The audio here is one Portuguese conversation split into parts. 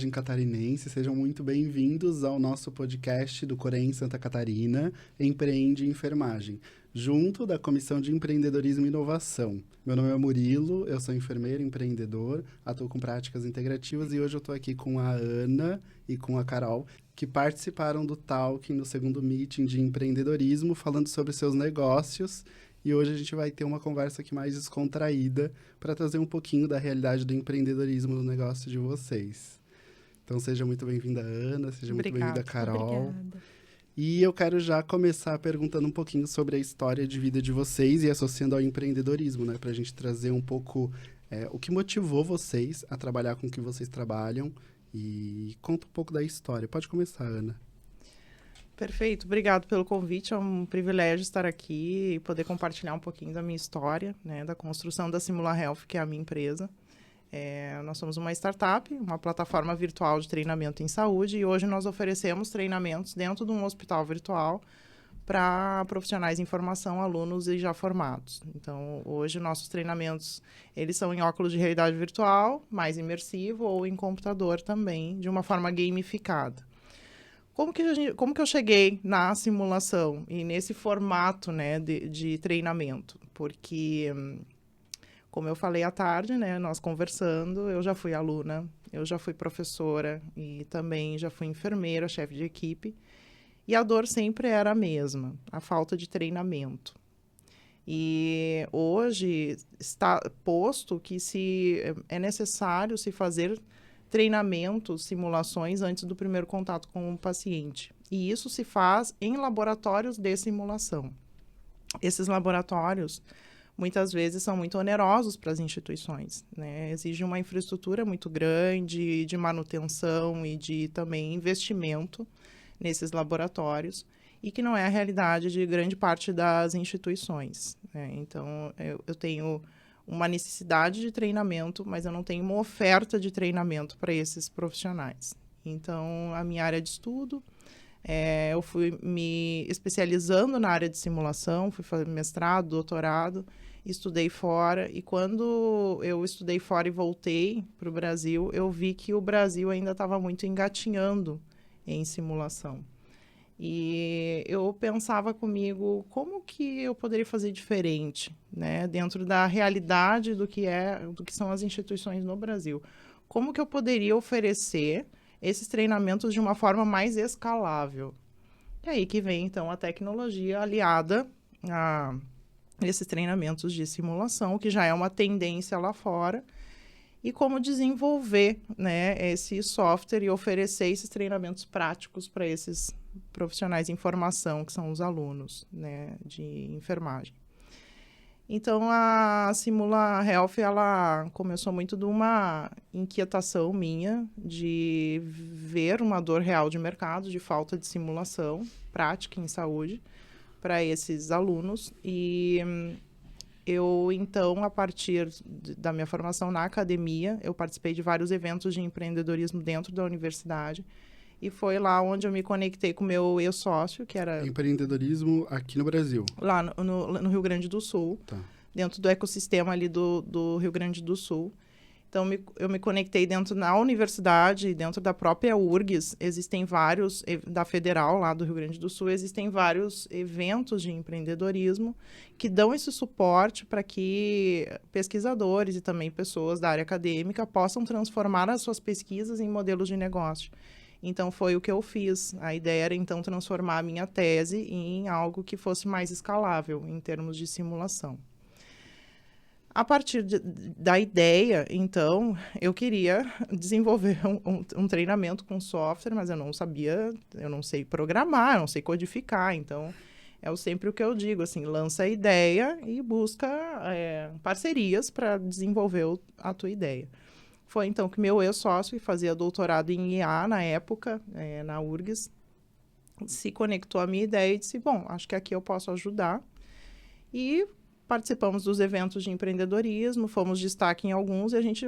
enfermagem catarinense, sejam muito bem-vindos ao nosso podcast do Corém Santa Catarina, Empreende Enfermagem, junto da Comissão de Empreendedorismo e Inovação. Meu nome é Murilo, eu sou enfermeiro, empreendedor, atuo com práticas integrativas e hoje eu estou aqui com a Ana e com a Carol, que participaram do Talking no segundo meeting de empreendedorismo, falando sobre seus negócios. E hoje a gente vai ter uma conversa aqui mais descontraída para trazer um pouquinho da realidade do empreendedorismo no negócio de vocês. Então, seja muito bem-vinda, Ana, seja muito bem-vinda, Carol. Obrigada. E eu quero já começar perguntando um pouquinho sobre a história de vida de vocês e associando ao empreendedorismo, né? Para a gente trazer um pouco o que motivou vocês a trabalhar com o que vocês trabalham e conta um pouco da história. Pode começar, Ana. Perfeito, obrigado pelo convite, é um privilégio estar aqui e poder compartilhar um pouquinho da minha história, né, da construção da Simula Health, que é a minha empresa. Nós somos uma startup, uma plataforma virtual de treinamento em saúde e hoje nós oferecemos treinamentos dentro de um hospital virtual para profissionais em formação, alunos e já formados. Então, hoje nossos treinamentos, eles são em óculos de realidade virtual, mais imersivo ou em computador também, de uma forma gamificada. Como que eu cheguei na simulação e nesse formato, né, de treinamento? Porque, como eu falei à tarde, né, nós conversando, eu já fui aluna, eu já fui professora e também já fui enfermeira, chefe de equipe. E a dor sempre era a mesma, a falta de treinamento. E hoje está posto que é necessário se fazer treinamentos, simulações antes do primeiro contato com o paciente. E isso se faz em laboratórios de simulação. Esses laboratórios, muitas vezes, são muito onerosos para as instituições, né? Exige uma infraestrutura muito grande, de manutenção e de também investimento nesses laboratórios, e que não é a realidade de grande parte das instituições, né? Então, eu tenho uma necessidade de treinamento, mas eu não tenho uma oferta de treinamento para esses profissionais. Então, a minha área de estudo, eu fui me especializando na área de simulação, fui fazer mestrado, doutorado, estudei fora, e quando eu estudei fora e voltei para o Brasil, eu vi que o Brasil ainda estava muito engatinhando em simulação. E eu pensava comigo, como que eu poderia fazer diferente, né, dentro da realidade do que são as instituições no Brasil? Como que eu poderia oferecer esses treinamentos de uma forma mais escalável? E aí que vem, então, a tecnologia aliada a esses treinamentos de simulação, que já é uma tendência lá fora, e como desenvolver, né, esse software e oferecer esses treinamentos práticos para esses profissionais em formação, que são os alunos, né, de enfermagem. Então, a Simula Health, ela começou muito de uma inquietação minha de ver uma dor real de mercado, de falta de simulação prática em saúde para esses alunos. E eu, então, a partir da minha formação na academia, eu participei de vários eventos de empreendedorismo dentro da universidade. E foi lá onde eu me conectei com o meu ex-sócio, que era... Empreendedorismo aqui no Brasil. Lá no Rio Grande do Sul, Tá. Dentro do ecossistema ali do Rio Grande do Sul. Então, eu me conectei na universidade, dentro da própria URGS, existem vários, da Federal, lá do Rio Grande do Sul, existem vários eventos de empreendedorismo que dão esse suporte para que pesquisadores e também pessoas da área acadêmica possam transformar as suas pesquisas em modelos de negócio. Então, foi o que eu fiz. A ideia era, então, transformar a minha tese em algo que fosse mais escalável em termos de simulação. A partir da ideia, então, eu queria desenvolver um treinamento com software, mas eu não sei programar, eu não sei codificar. Então, sempre o que eu digo, assim, lança a ideia e busca parcerias para desenvolver a tua ideia. Foi, então, que meu ex-sócio, que fazia doutorado em IA na época, na URGS, se conectou à minha ideia e disse, bom, acho que aqui eu posso ajudar. E participamos dos eventos de empreendedorismo, fomos destaque em alguns, e a gente,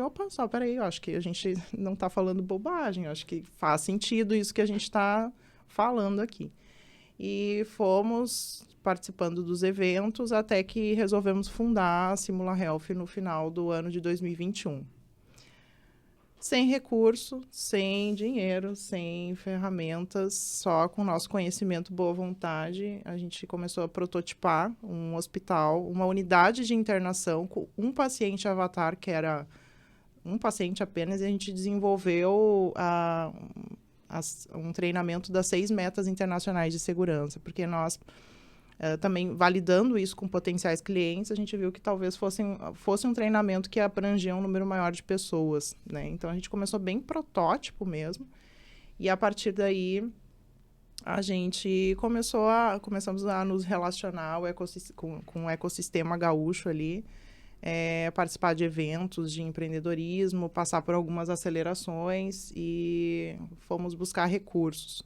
peraí, eu acho que a gente não está falando bobagem, eu acho que faz sentido isso que a gente está falando aqui. E fomos participando dos eventos até que resolvemos fundar a Simula Health no final do ano de 2021. sem recurso, sem dinheiro, sem ferramentas, só com o nosso conhecimento, boa vontade, a gente começou a prototipar um hospital, uma unidade de internação com um paciente avatar, que era um paciente apenas, e a gente desenvolveu um treinamento das 6 metas internacionais de segurança, porque nós, também validando isso com potenciais clientes, a gente viu que talvez fosse um treinamento que abrangia um número maior de pessoas, né? Então, a gente começou bem protótipo mesmo, e a partir daí, a gente começamos a nos relacionar com o ecossistema gaúcho ali, participar de eventos de empreendedorismo, passar por algumas acelerações e fomos buscar recursos.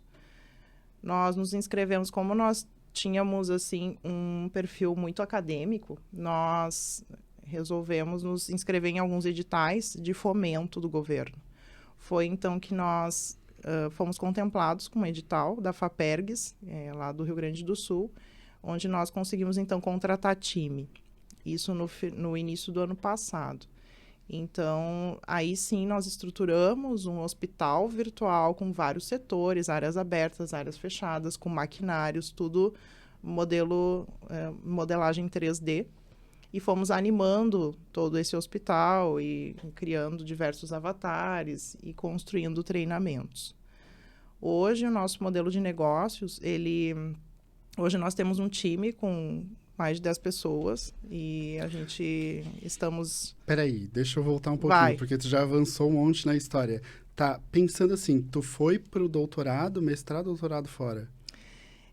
Nós nos inscrevemos, como nós tínhamos assim um perfil muito acadêmico, nós resolvemos nos inscrever em alguns editais de fomento do governo. Foi então que nós fomos contemplados com um edital da FAPERGS, lá do Rio Grande do Sul, onde nós conseguimos então contratar time. Isso no início do ano passado. Então, aí sim, nós estruturamos um hospital virtual com vários setores, áreas abertas, áreas fechadas, com maquinários, tudo modelagem 3D. E fomos animando todo esse hospital e criando diversos avatares e construindo treinamentos. Hoje, o nosso modelo de negócios, hoje nós temos um time com mais de 10 pessoas e a gente estamos... Peraí, deixa eu voltar um pouquinho, porque tu já avançou um monte na história. Tá, pensando assim, tu foi pro doutorado, mestrado, doutorado fora?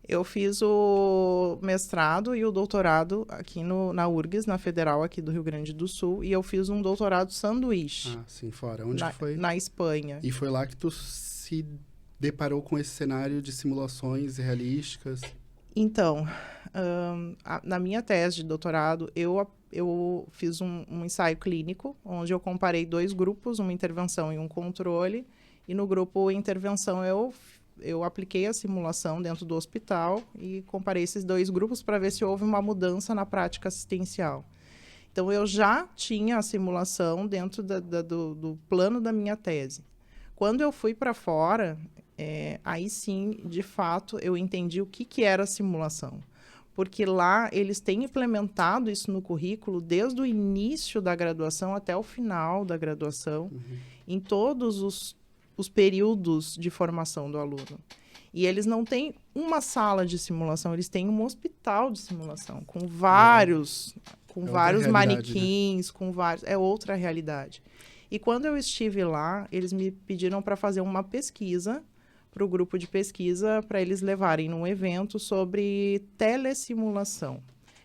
Eu fiz o mestrado e o doutorado aqui na URGS, na Federal aqui do Rio Grande do Sul, e eu fiz um doutorado sanduíche. Ah, sim, fora. Onde foi? Na Espanha. E foi lá que tu se deparou com esse cenário de simulações realísticas? Então, na minha tese de doutorado, eu fiz um ensaio clínico, onde eu comparei 2 grupos, uma intervenção e um controle. E no grupo intervenção, eu apliquei a simulação dentro do hospital e comparei esses 2 grupos para ver se houve uma mudança na prática assistencial. Então, eu já tinha a simulação dentro do plano da minha tese. Quando eu fui para fora... aí sim, de fato, eu entendi o que era a simulação. Porque lá eles têm implementado isso no currículo desde o início da graduação até o final da graduação, em todos os períodos de formação do aluno. E eles não têm uma sala de simulação, eles têm um hospital de simulação, com vários manequins, né? Com vários... É outra realidade. E quando eu estive lá, eles me pediram para fazer uma pesquisa para o grupo de pesquisa, para eles levarem num evento sobre telesimulação,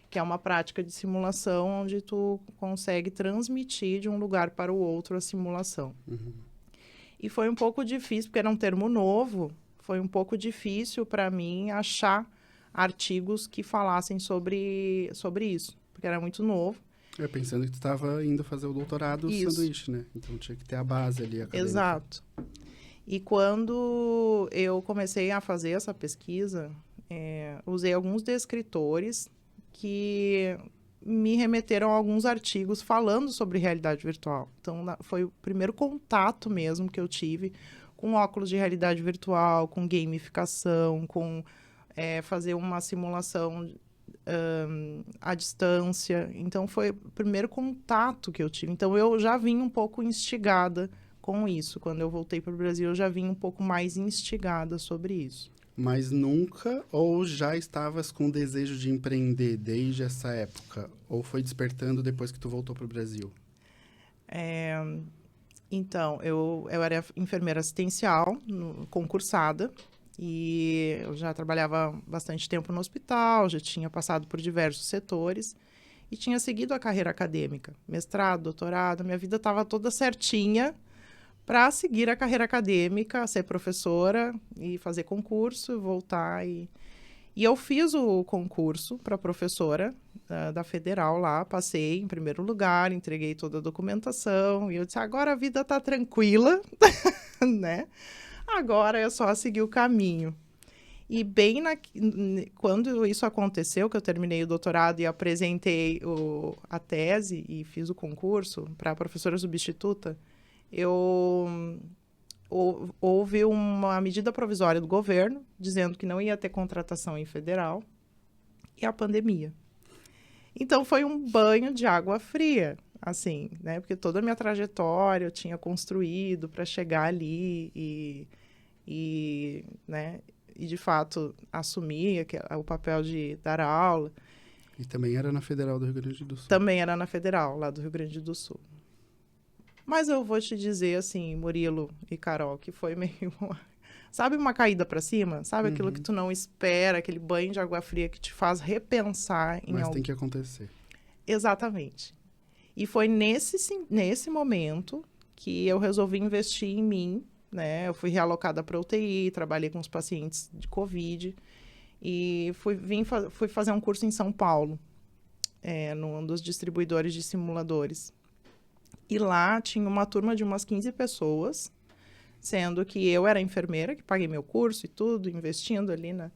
que é uma prática de simulação onde tu consegue transmitir de um lugar para o outro a simulação. E foi um pouco difícil, porque era um termo novo, foi um pouco difícil para mim achar artigos que falassem sobre isso, porque era muito novo. Pensando que tu estava indo fazer o doutorado sanduíche, né? Então tinha que ter a base ali acadêmica. Exato. E quando eu comecei a fazer essa pesquisa, usei alguns descritores que me remeteram a alguns artigos falando sobre realidade virtual. Então, foi o primeiro contato mesmo que eu tive com óculos de realidade virtual, com gamificação, com fazer uma simulação à distância. Então, foi o primeiro contato que eu tive. Então, eu já vim um pouco instigada com isso. Quando eu voltei para o Brasil, eu já vim um pouco mais instigada sobre isso. Mas nunca, ou já estavas com desejo de empreender desde essa época? Ou foi despertando depois que tu voltou para o Brasil? Então, eu era enfermeira assistencial, concursada, e eu já trabalhava bastante tempo no hospital, já tinha passado por diversos setores, e tinha seguido a carreira acadêmica, mestrado, doutorado, minha vida estava toda certinha para seguir a carreira acadêmica, ser professora e fazer concurso, voltar. E eu fiz o concurso para professora da Federal lá, passei em primeiro lugar, entreguei toda a documentação e eu disse, agora a vida está tranquila, né? Agora é só seguir o caminho. E bem quando isso aconteceu, que eu terminei o doutorado e apresentei a tese e fiz o concurso para professora substituta, houve uma medida provisória do governo dizendo que não ia ter contratação em federal e a pandemia. Então, foi um banho de água fria, assim, né? Porque toda a minha trajetória eu tinha construído para chegar ali né? E, de fato, assumir o papel de dar aula. E também era na Federal do Rio Grande do Sul. Também era na Federal, lá do Rio Grande do Sul. Mas eu vou te dizer, assim, Murilo e Carol, que foi meio... Sabe uma caída para cima? Sabe aquilo que tu não espera, aquele banho de água fria que te faz repensar em Mas algo? tem que acontecer. Exatamente. E foi nesse momento que eu resolvi investir em mim, né? Eu fui realocada para UTI, trabalhei com os pacientes de Covid e fui fazer um curso em São Paulo, num dos distribuidores de simuladores. E lá tinha uma turma de umas 15 pessoas, sendo que eu era enfermeira, que paguei meu curso e tudo, investindo ali, né?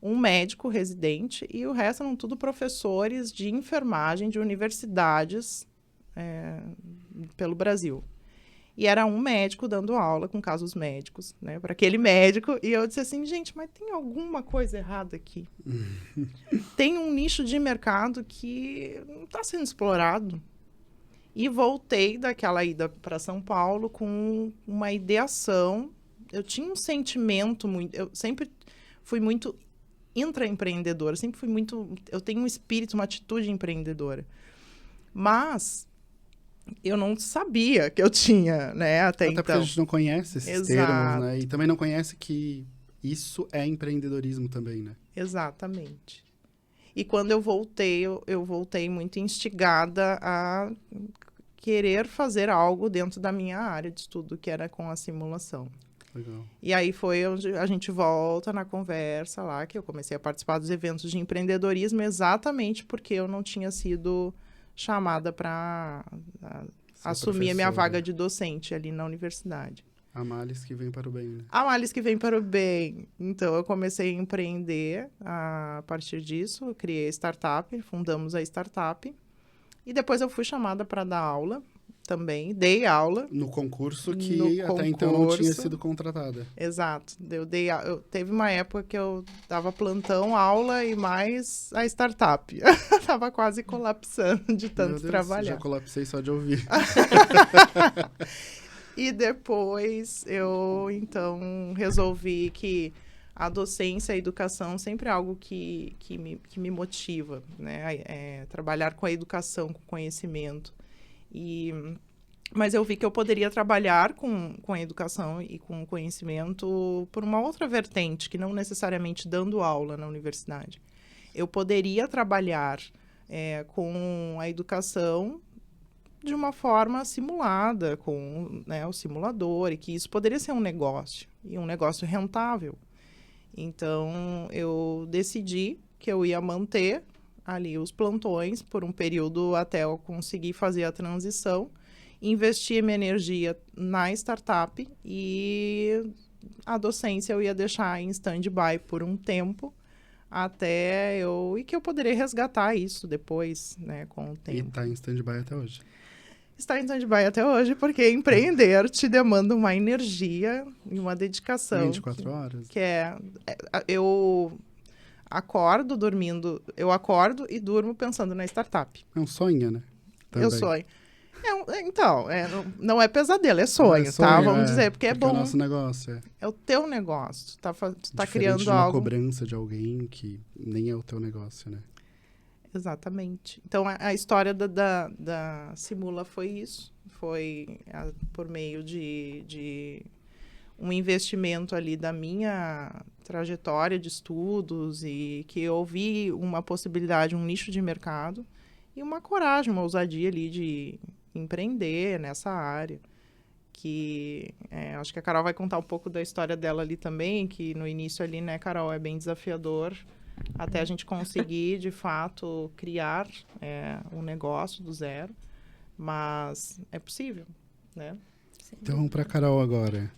Um médico residente e o resto eram tudo professores de enfermagem de universidades pelo Brasil. E era um médico dando aula com casos médicos, né, para aquele médico. E eu disse assim, gente, mas tem alguma coisa errada aqui. Tem um nicho de mercado que não está sendo explorado. E voltei daquela ida para São Paulo com uma ideação. Eu tinha um sentimento muito... Eu sempre fui muito intraempreendedora. Sempre fui muito... Eu tenho um espírito, uma atitude empreendedora. Mas eu não sabia que eu tinha, né, até então. Porque a gente não conhece esses termos, né? E também não conhece que isso é empreendedorismo também, né? Exatamente. E quando eu voltei muito instigada a querer fazer algo dentro da minha área de estudo, que era com a simulação. Legal. E aí foi onde a gente volta na conversa lá, que eu comecei a participar dos eventos de empreendedorismo exatamente porque eu não tinha sido chamada para assumir a minha vaga de docente ali na universidade. Há males que vêm para o bem, né? Há males que vêm para o bem. Então, eu comecei a empreender a partir disso. Eu criei a startup, fundamos a startup. E depois eu fui chamada para dar aula também. Dei aula. No concurso que até então não tinha sido contratada. Exato. Teve uma época que eu dava plantão, aula e mais a startup. Tava quase colapsando de tanto Meu Deus, trabalhar. Já colapsei só de ouvir. E depois eu, então, resolvi que a docência, a educação sempre é algo que me motiva, né? Trabalhar com a educação, com conhecimento. Mas eu vi que eu poderia trabalhar com a educação e com o conhecimento por uma outra vertente, que não necessariamente dando aula na universidade. Eu poderia trabalhar com a educação de uma forma simulada, com, né, o simulador, e que isso poderia ser um negócio, e um negócio rentável. Então, eu decidi que eu ia manter ali os plantões por um período até eu conseguir fazer a transição, investir minha energia na startup e a docência eu ia deixar em stand-by por um tempo, e que eu poderia resgatar isso depois, né, com o tempo. E está em stand-by até hoje. Está em stand-by até hoje, porque empreender te demanda uma energia e uma dedicação. 24 horas? Eu acordo e durmo pensando na startup. É um sonho, né? Também. Eu sonho. Não é pesadelo, é sonho, tá? Vamos dizer, porque é bom. É o nosso negócio, É o teu negócio. Tu tá criando de uma algo... cobrança de alguém que nem é o teu negócio, né? Exatamente. Então, a história da Simula foi isso. Foi por meio de um investimento ali da minha trajetória de estudos e que eu vi uma possibilidade, um nicho de mercado e uma coragem, uma ousadia ali de empreender nessa área. Acho que a Carol vai contar um pouco da história dela ali também, que no início ali, né, Carol, é bem desafiador até a gente conseguir, de fato, criar um negócio do zero. Mas é possível, né? Então, vamos para a Carol agora.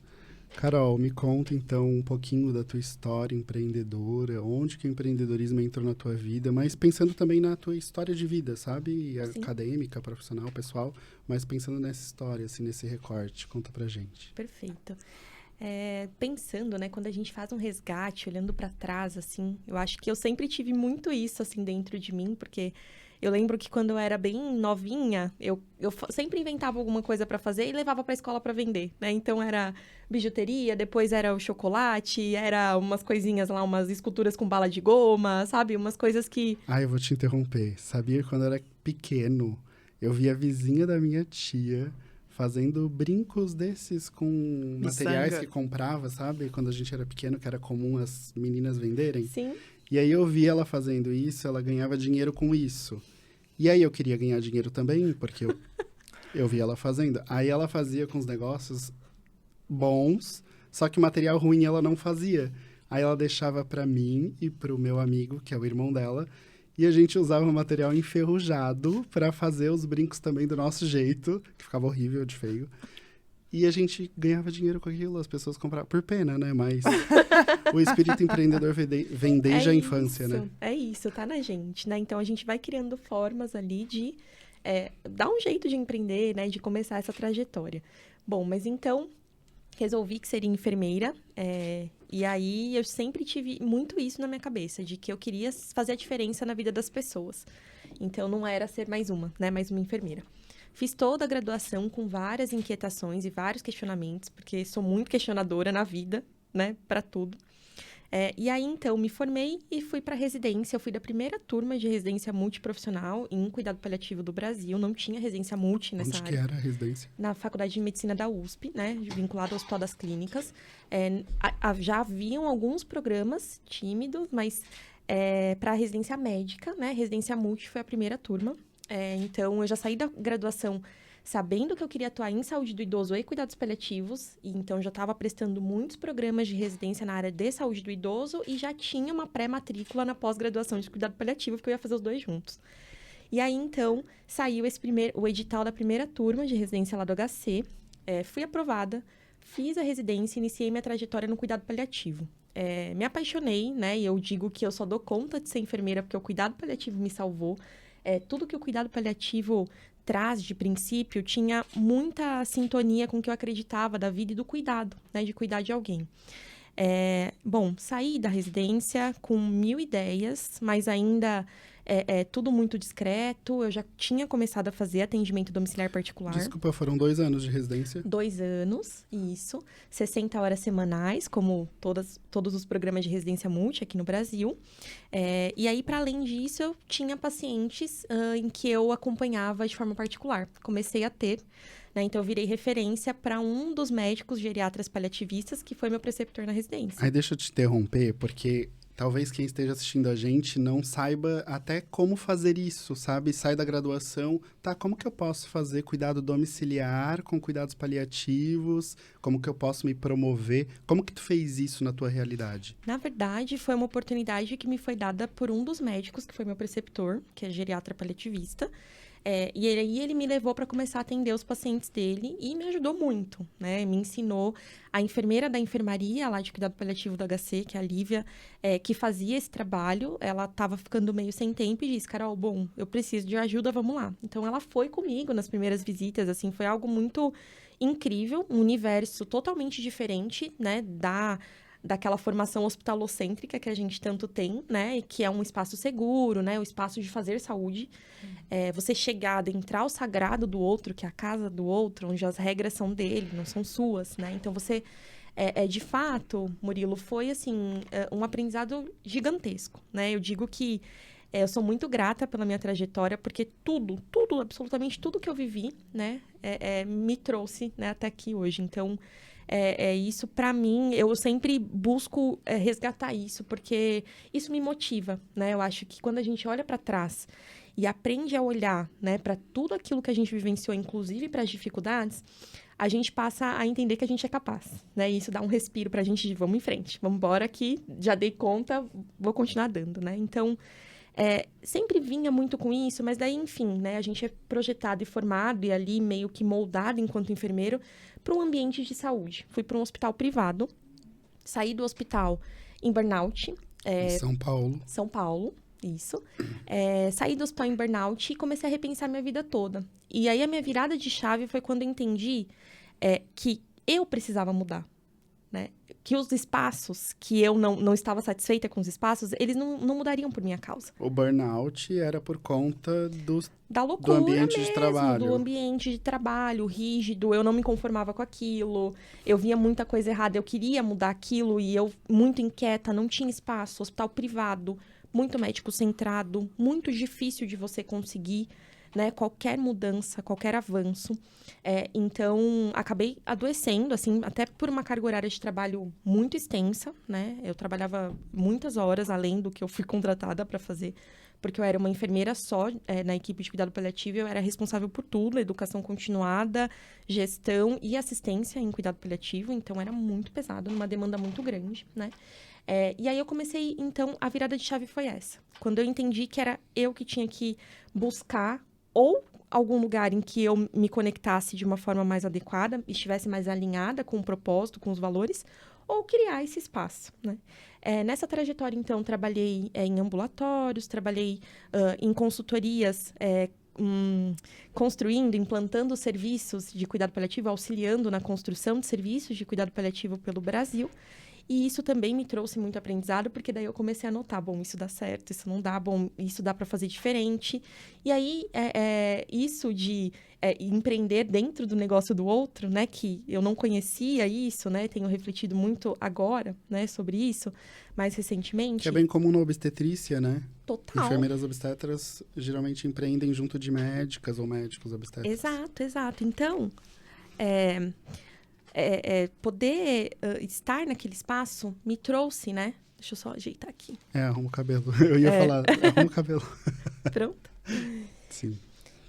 Carol, me conta então um pouquinho da tua história empreendedora, onde que o empreendedorismo entrou na tua vida, mas pensando também na tua história de vida, sabe? Sim. Acadêmica, profissional, pessoal, mas pensando nessa história, assim, nesse recorte. Conta pra gente. Perfeito. Pensando, né, quando a gente faz um resgate, olhando para trás, assim, eu acho que eu sempre tive muito isso, assim, dentro de mim, porque eu lembro que quando eu era bem novinha, eu sempre inventava alguma coisa para fazer e levava para a escola para vender, né? Então era bijuteria, depois era o chocolate, era umas coisinhas lá, umas esculturas com bala de goma, sabe? Umas coisas que... Ah, eu vou te interromper. Sabia que quando eu era pequeno, eu via a vizinha da minha tia fazendo brincos desses com materiais que comprava, sabe? Quando a gente era pequeno, que era comum as meninas venderem. Sim. E aí eu vi ela fazendo isso, ela ganhava dinheiro com isso. E aí eu queria ganhar dinheiro também, porque eu vi ela fazendo. Aí ela fazia com os negócios bons, só que material ruim ela não fazia. Aí ela deixava pra mim e pro meu amigo, que é o irmão dela, e a gente usava material enferrujado pra fazer os brincos também do nosso jeito, que ficava horrível de feio. E a gente ganhava dinheiro com aquilo, as pessoas compravam por pena, né? Mas o espírito empreendedor vem desde a infância, né? É isso, tá na gente, né? Então a gente vai criando formas ali de dar um jeito de empreender, né? De começar essa trajetória. Bom, mas então resolvi que seria enfermeira, e aí eu sempre tive muito isso na minha cabeça, de que eu queria fazer a diferença na vida das pessoas. Então não era ser mais uma, né? Mais uma enfermeira. Fiz toda a graduação com várias inquietações e vários questionamentos, porque sou muito questionadora na vida, né? Para tudo. E aí, então, me formei e fui para residência. Eu fui da primeira turma de residência multiprofissional em cuidado paliativo do Brasil. Não tinha residência multi nessa área. Onde que era a residência? Na Faculdade de Medicina da USP, né? Vinculada ao Hospital das Clínicas. Já haviam alguns programas tímidos, mas para residência médica, né? Residência multi foi a primeira turma. Então, eu já saí da graduação sabendo que eu queria atuar em saúde do idoso e cuidados paliativos. E então, já estava prestando muitos programas de residência na área de saúde do idoso e já tinha uma pré-matrícula na pós-graduação de cuidado paliativo, porque eu ia fazer os dois juntos. E aí, então, saiu o edital da primeira turma de residência lá do HC. Fui aprovada, fiz a residência e iniciei minha trajetória no cuidado paliativo. Me apaixonei, né? E eu digo que eu só dou conta de ser enfermeira porque o cuidado paliativo me salvou. Tudo que o cuidado paliativo traz de princípio tinha muita sintonia com o que eu acreditava da vida e do cuidado, né? De cuidar de alguém. Bom, saí da residência com 1000 ideias, mas ainda tudo muito discreto. Eu já tinha começado a fazer atendimento domiciliar particular. Desculpa, foram 2 anos de residência? 2 anos, isso. 60 horas semanais, como todos os programas de residência multi aqui no Brasil. E aí, para além disso, eu tinha pacientes em que eu acompanhava de forma particular. Comecei a ter, né? Então, eu virei referência para um dos médicos geriatras paliativistas, que foi meu preceptor na residência. Aí deixa eu te interromper, porque talvez quem esteja assistindo a gente não saiba até como fazer isso, sabe? Sai da graduação, tá, como que eu posso fazer cuidado domiciliar com cuidados paliativos? Como que eu posso me promover? Como que tu fez isso na tua realidade? Na verdade, foi uma oportunidade que me foi dada por um dos médicos, que foi meu preceptor, que é geriatra paliativista. E aí ele me levou para começar a atender os pacientes dele e me ajudou muito, né? Me ensinou a enfermeira da enfermaria lá de cuidado paliativo do HC, que é a Lívia, que fazia esse trabalho. Ela estava ficando meio sem tempo e disse, Carol, bom, eu preciso de ajuda, vamos lá. Então, ela foi comigo nas primeiras visitas, assim, foi algo muito incrível, um universo totalmente diferente, né, daquela formação hospitalocêntrica que a gente tanto tem, né? E que é um espaço seguro, né? O espaço de fazer saúde. Você chegar, adentrar o sagrado do outro, que é a casa do outro, onde as regras são dele, não são suas, né? Então, você... de fato, Murilo, foi, assim, um aprendizado gigantesco, né? Eu digo que eu sou muito grata pela minha trajetória, porque tudo, absolutamente tudo que eu vivi, né? Me trouxe, né, até aqui hoje. Então... isso, para mim, eu sempre busco resgatar isso, porque isso me motiva, né? Eu acho que quando a gente olha para trás e aprende a olhar, né, para tudo aquilo que a gente vivenciou, inclusive para as dificuldades, a gente passa a entender que a gente é capaz, né? E isso dá um respiro para a gente de vamos em frente, vamos embora que já dei conta, vou continuar dando, né? Então, sempre vinha muito com isso, mas daí, enfim, né? A gente é projetado e formado e ali meio que moldado enquanto enfermeiro para um ambiente de saúde. Fui para um hospital privado, saí do hospital em burnout. São Paulo. São Paulo, isso. Saí do hospital em burnout e comecei a repensar minha vida toda. E aí a minha virada de chave foi quando eu entendi que eu precisava mudar. Né? Que os espaços, que eu não estava satisfeita com os espaços, eles não mudariam por minha causa. O burnout era por conta da loucura do ambiente mesmo, de trabalho. do ambiente de trabalho rígido, eu não me conformava com aquilo, eu via muita coisa errada, eu queria mudar aquilo e eu, muito inquieta, não tinha espaço, hospital privado, muito médico centrado, muito difícil de você conseguir, né, qualquer mudança, qualquer avanço. Então, acabei adoecendo, assim, até por uma carga horária de trabalho muito extensa, né? Eu trabalhava muitas horas, além do que eu fui contratada para fazer, porque eu era uma enfermeira só na equipe de cuidado paliativo, eu era responsável por tudo, educação continuada, gestão e assistência em cuidado paliativo, então era muito pesado, numa demanda muito grande, né? E aí eu comecei, então, a virada de chave foi essa. Quando eu entendi que era eu que tinha que buscar ou algum lugar em que eu me conectasse de uma forma mais adequada, estivesse mais alinhada com o propósito, com os valores, ou criar esse espaço, né? Nessa trajetória, então, trabalhei em ambulatórios, trabalhei em consultorias, construindo, implantando serviços de cuidado paliativo, auxiliando na construção de serviços de cuidado paliativo pelo Brasil. E isso também me trouxe muito aprendizado, porque daí eu comecei a notar, bom, isso dá certo, isso não dá, bom, isso dá para fazer diferente. E aí, isso de empreender dentro do negócio do outro, né, que eu não conhecia isso, né, tenho refletido muito agora, né, sobre isso, mais recentemente. Que é bem comum na obstetrícia, né? Total. Enfermeiras obstetras geralmente empreendem junto de médicas ou médicos obstetras. Exato. Então, poder estar naquele espaço me trouxe, né? Deixa eu só ajeitar aqui. Arruma o cabelo. Eu ia falar, arruma o cabelo. Pronto? Sim.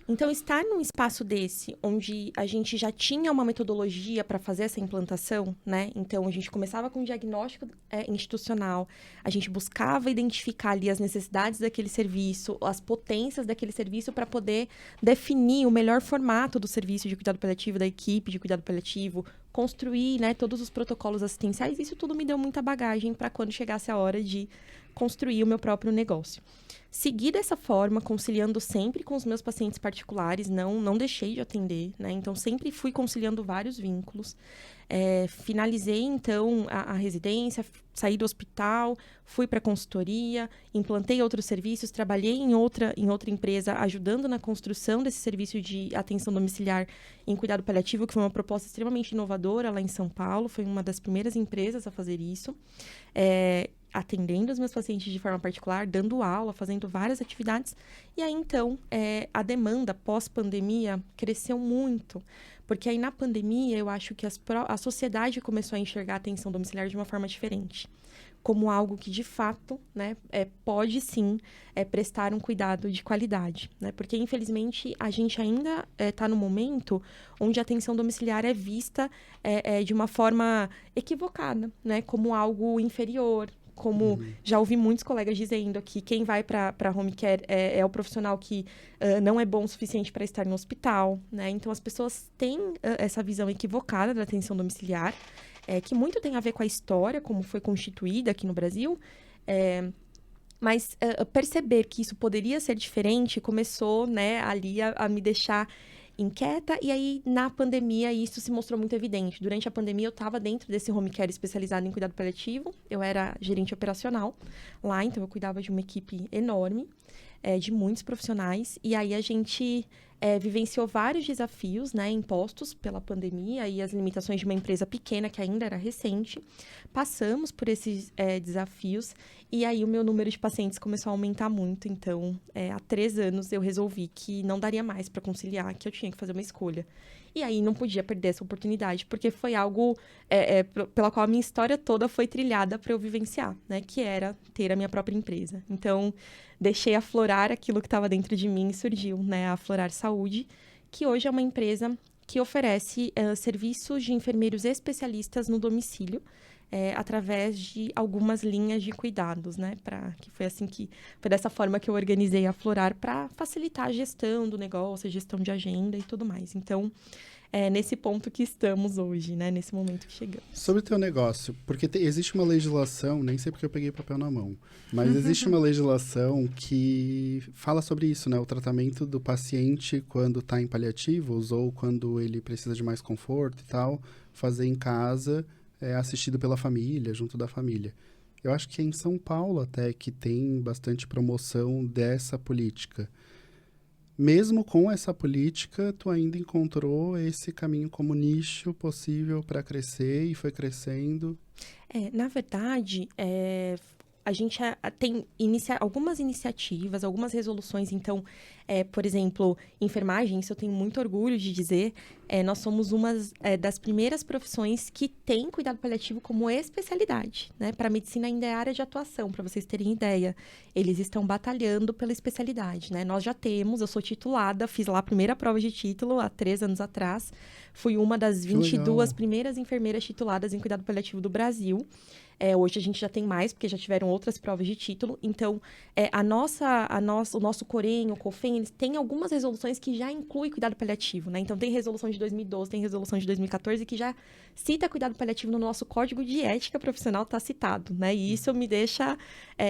Então, estar num espaço desse, onde a gente já tinha uma metodologia para fazer essa implantação, né? Então, a gente começava com um diagnóstico institucional, a gente buscava identificar ali as necessidades daquele serviço, as potências daquele serviço para poder definir o melhor formato do serviço de cuidado paliativo, da equipe de cuidado paliativo, construir, né, todos os protocolos assistenciais. Isso tudo me deu muita bagagem para quando chegasse a hora de construir o meu próprio negócio. Segui dessa forma, conciliando sempre com os meus pacientes particulares, não deixei de atender, né? Então, sempre fui conciliando vários vínculos. Finalizei, então, a residência, saí do hospital, fui para a consultoria, implantei outros serviços, trabalhei em outra empresa, ajudando na construção desse serviço de atenção domiciliar em cuidado paliativo, que foi uma proposta extremamente inovadora lá em São Paulo, foi uma das primeiras empresas a fazer isso. Atendendo os meus pacientes de forma particular, dando aula, fazendo várias atividades. E aí, então, a demanda pós-pandemia cresceu muito. Porque aí, na pandemia, eu acho que a sociedade começou a enxergar a atenção domiciliar de uma forma diferente. Como algo que, de fato, né, pode, sim, prestar um cuidado de qualidade. Né? Porque, infelizmente, a gente ainda está no momento onde a atenção domiciliar é vista de uma forma equivocada, né? Como algo inferior, como já ouvi muitos colegas dizendo que quem vai para home care é o profissional que não é bom o suficiente para estar no hospital, né? Então, as pessoas têm essa visão equivocada da atenção domiciliar, que muito tem a ver com a história, como foi constituída aqui no Brasil, mas perceber que isso poderia ser diferente começou, né, ali a me deixar inquieta, e aí, na pandemia, isso se mostrou muito evidente. Durante a pandemia, eu estava dentro desse home care especializado em cuidado paliativo, eu era gerente operacional lá, então eu cuidava de uma equipe enorme, de muitos profissionais, e aí a gente vivenciou vários desafios, né, impostos pela pandemia e as limitações de uma empresa pequena, que ainda era recente. Passamos por esses desafios, e aí o meu número de pacientes começou a aumentar muito. Então, há 3 anos, eu resolvi que não daria mais para conciliar, que eu tinha que fazer uma escolha. E aí, não podia perder essa oportunidade, porque foi algo pela qual a minha história toda foi trilhada para eu vivenciar, né? Que era ter a minha própria empresa. Então, deixei aflorar aquilo que estava dentro de mim e surgiu, né? A Aflorar Saúde, que hoje é uma empresa que oferece serviços de enfermeiros especialistas no domicílio, através de algumas linhas de cuidados, né? Foi dessa forma que eu organizei a Florar para facilitar a gestão do negócio, a gestão de agenda e tudo mais. Então, é nesse ponto que estamos hoje, né? Nesse momento que chegamos. Sobre o teu negócio, porque existe uma legislação, nem sei porque eu peguei papel na mão, mas existe uma legislação que fala sobre isso, né? O tratamento do paciente quando está em paliativos ou quando ele precisa de mais conforto e tal, fazer em casa, assistido pela família, junto da família. Eu acho que é em São Paulo até que tem bastante promoção dessa política. Mesmo com essa política, tu ainda encontrou esse caminho como nicho possível para crescer e foi crescendo? Na verdade, a gente tem algumas iniciativas, algumas resoluções. Então, por exemplo, enfermagem, isso eu tenho muito orgulho de dizer, nós somos uma das primeiras profissões que tem cuidado paliativo como especialidade, né? Para a medicina ainda é área de atuação, para vocês terem ideia. Eles estão batalhando pela especialidade, né? Nós já temos, eu sou titulada, fiz lá a primeira prova de título há 3 anos atrás. Fui uma das 22 primeiras enfermeiras tituladas em cuidado paliativo do Brasil. Hoje a gente já tem mais, porque já tiveram outras provas de título. Então, o nosso Corém, o COFEN, eles têm algumas resoluções que já incluem cuidado paliativo, né? Então, tem resolução de 2012, tem resolução de 2014, que já cita cuidado paliativo no nosso Código de Ética Profissional, está citado, né? E isso me deixa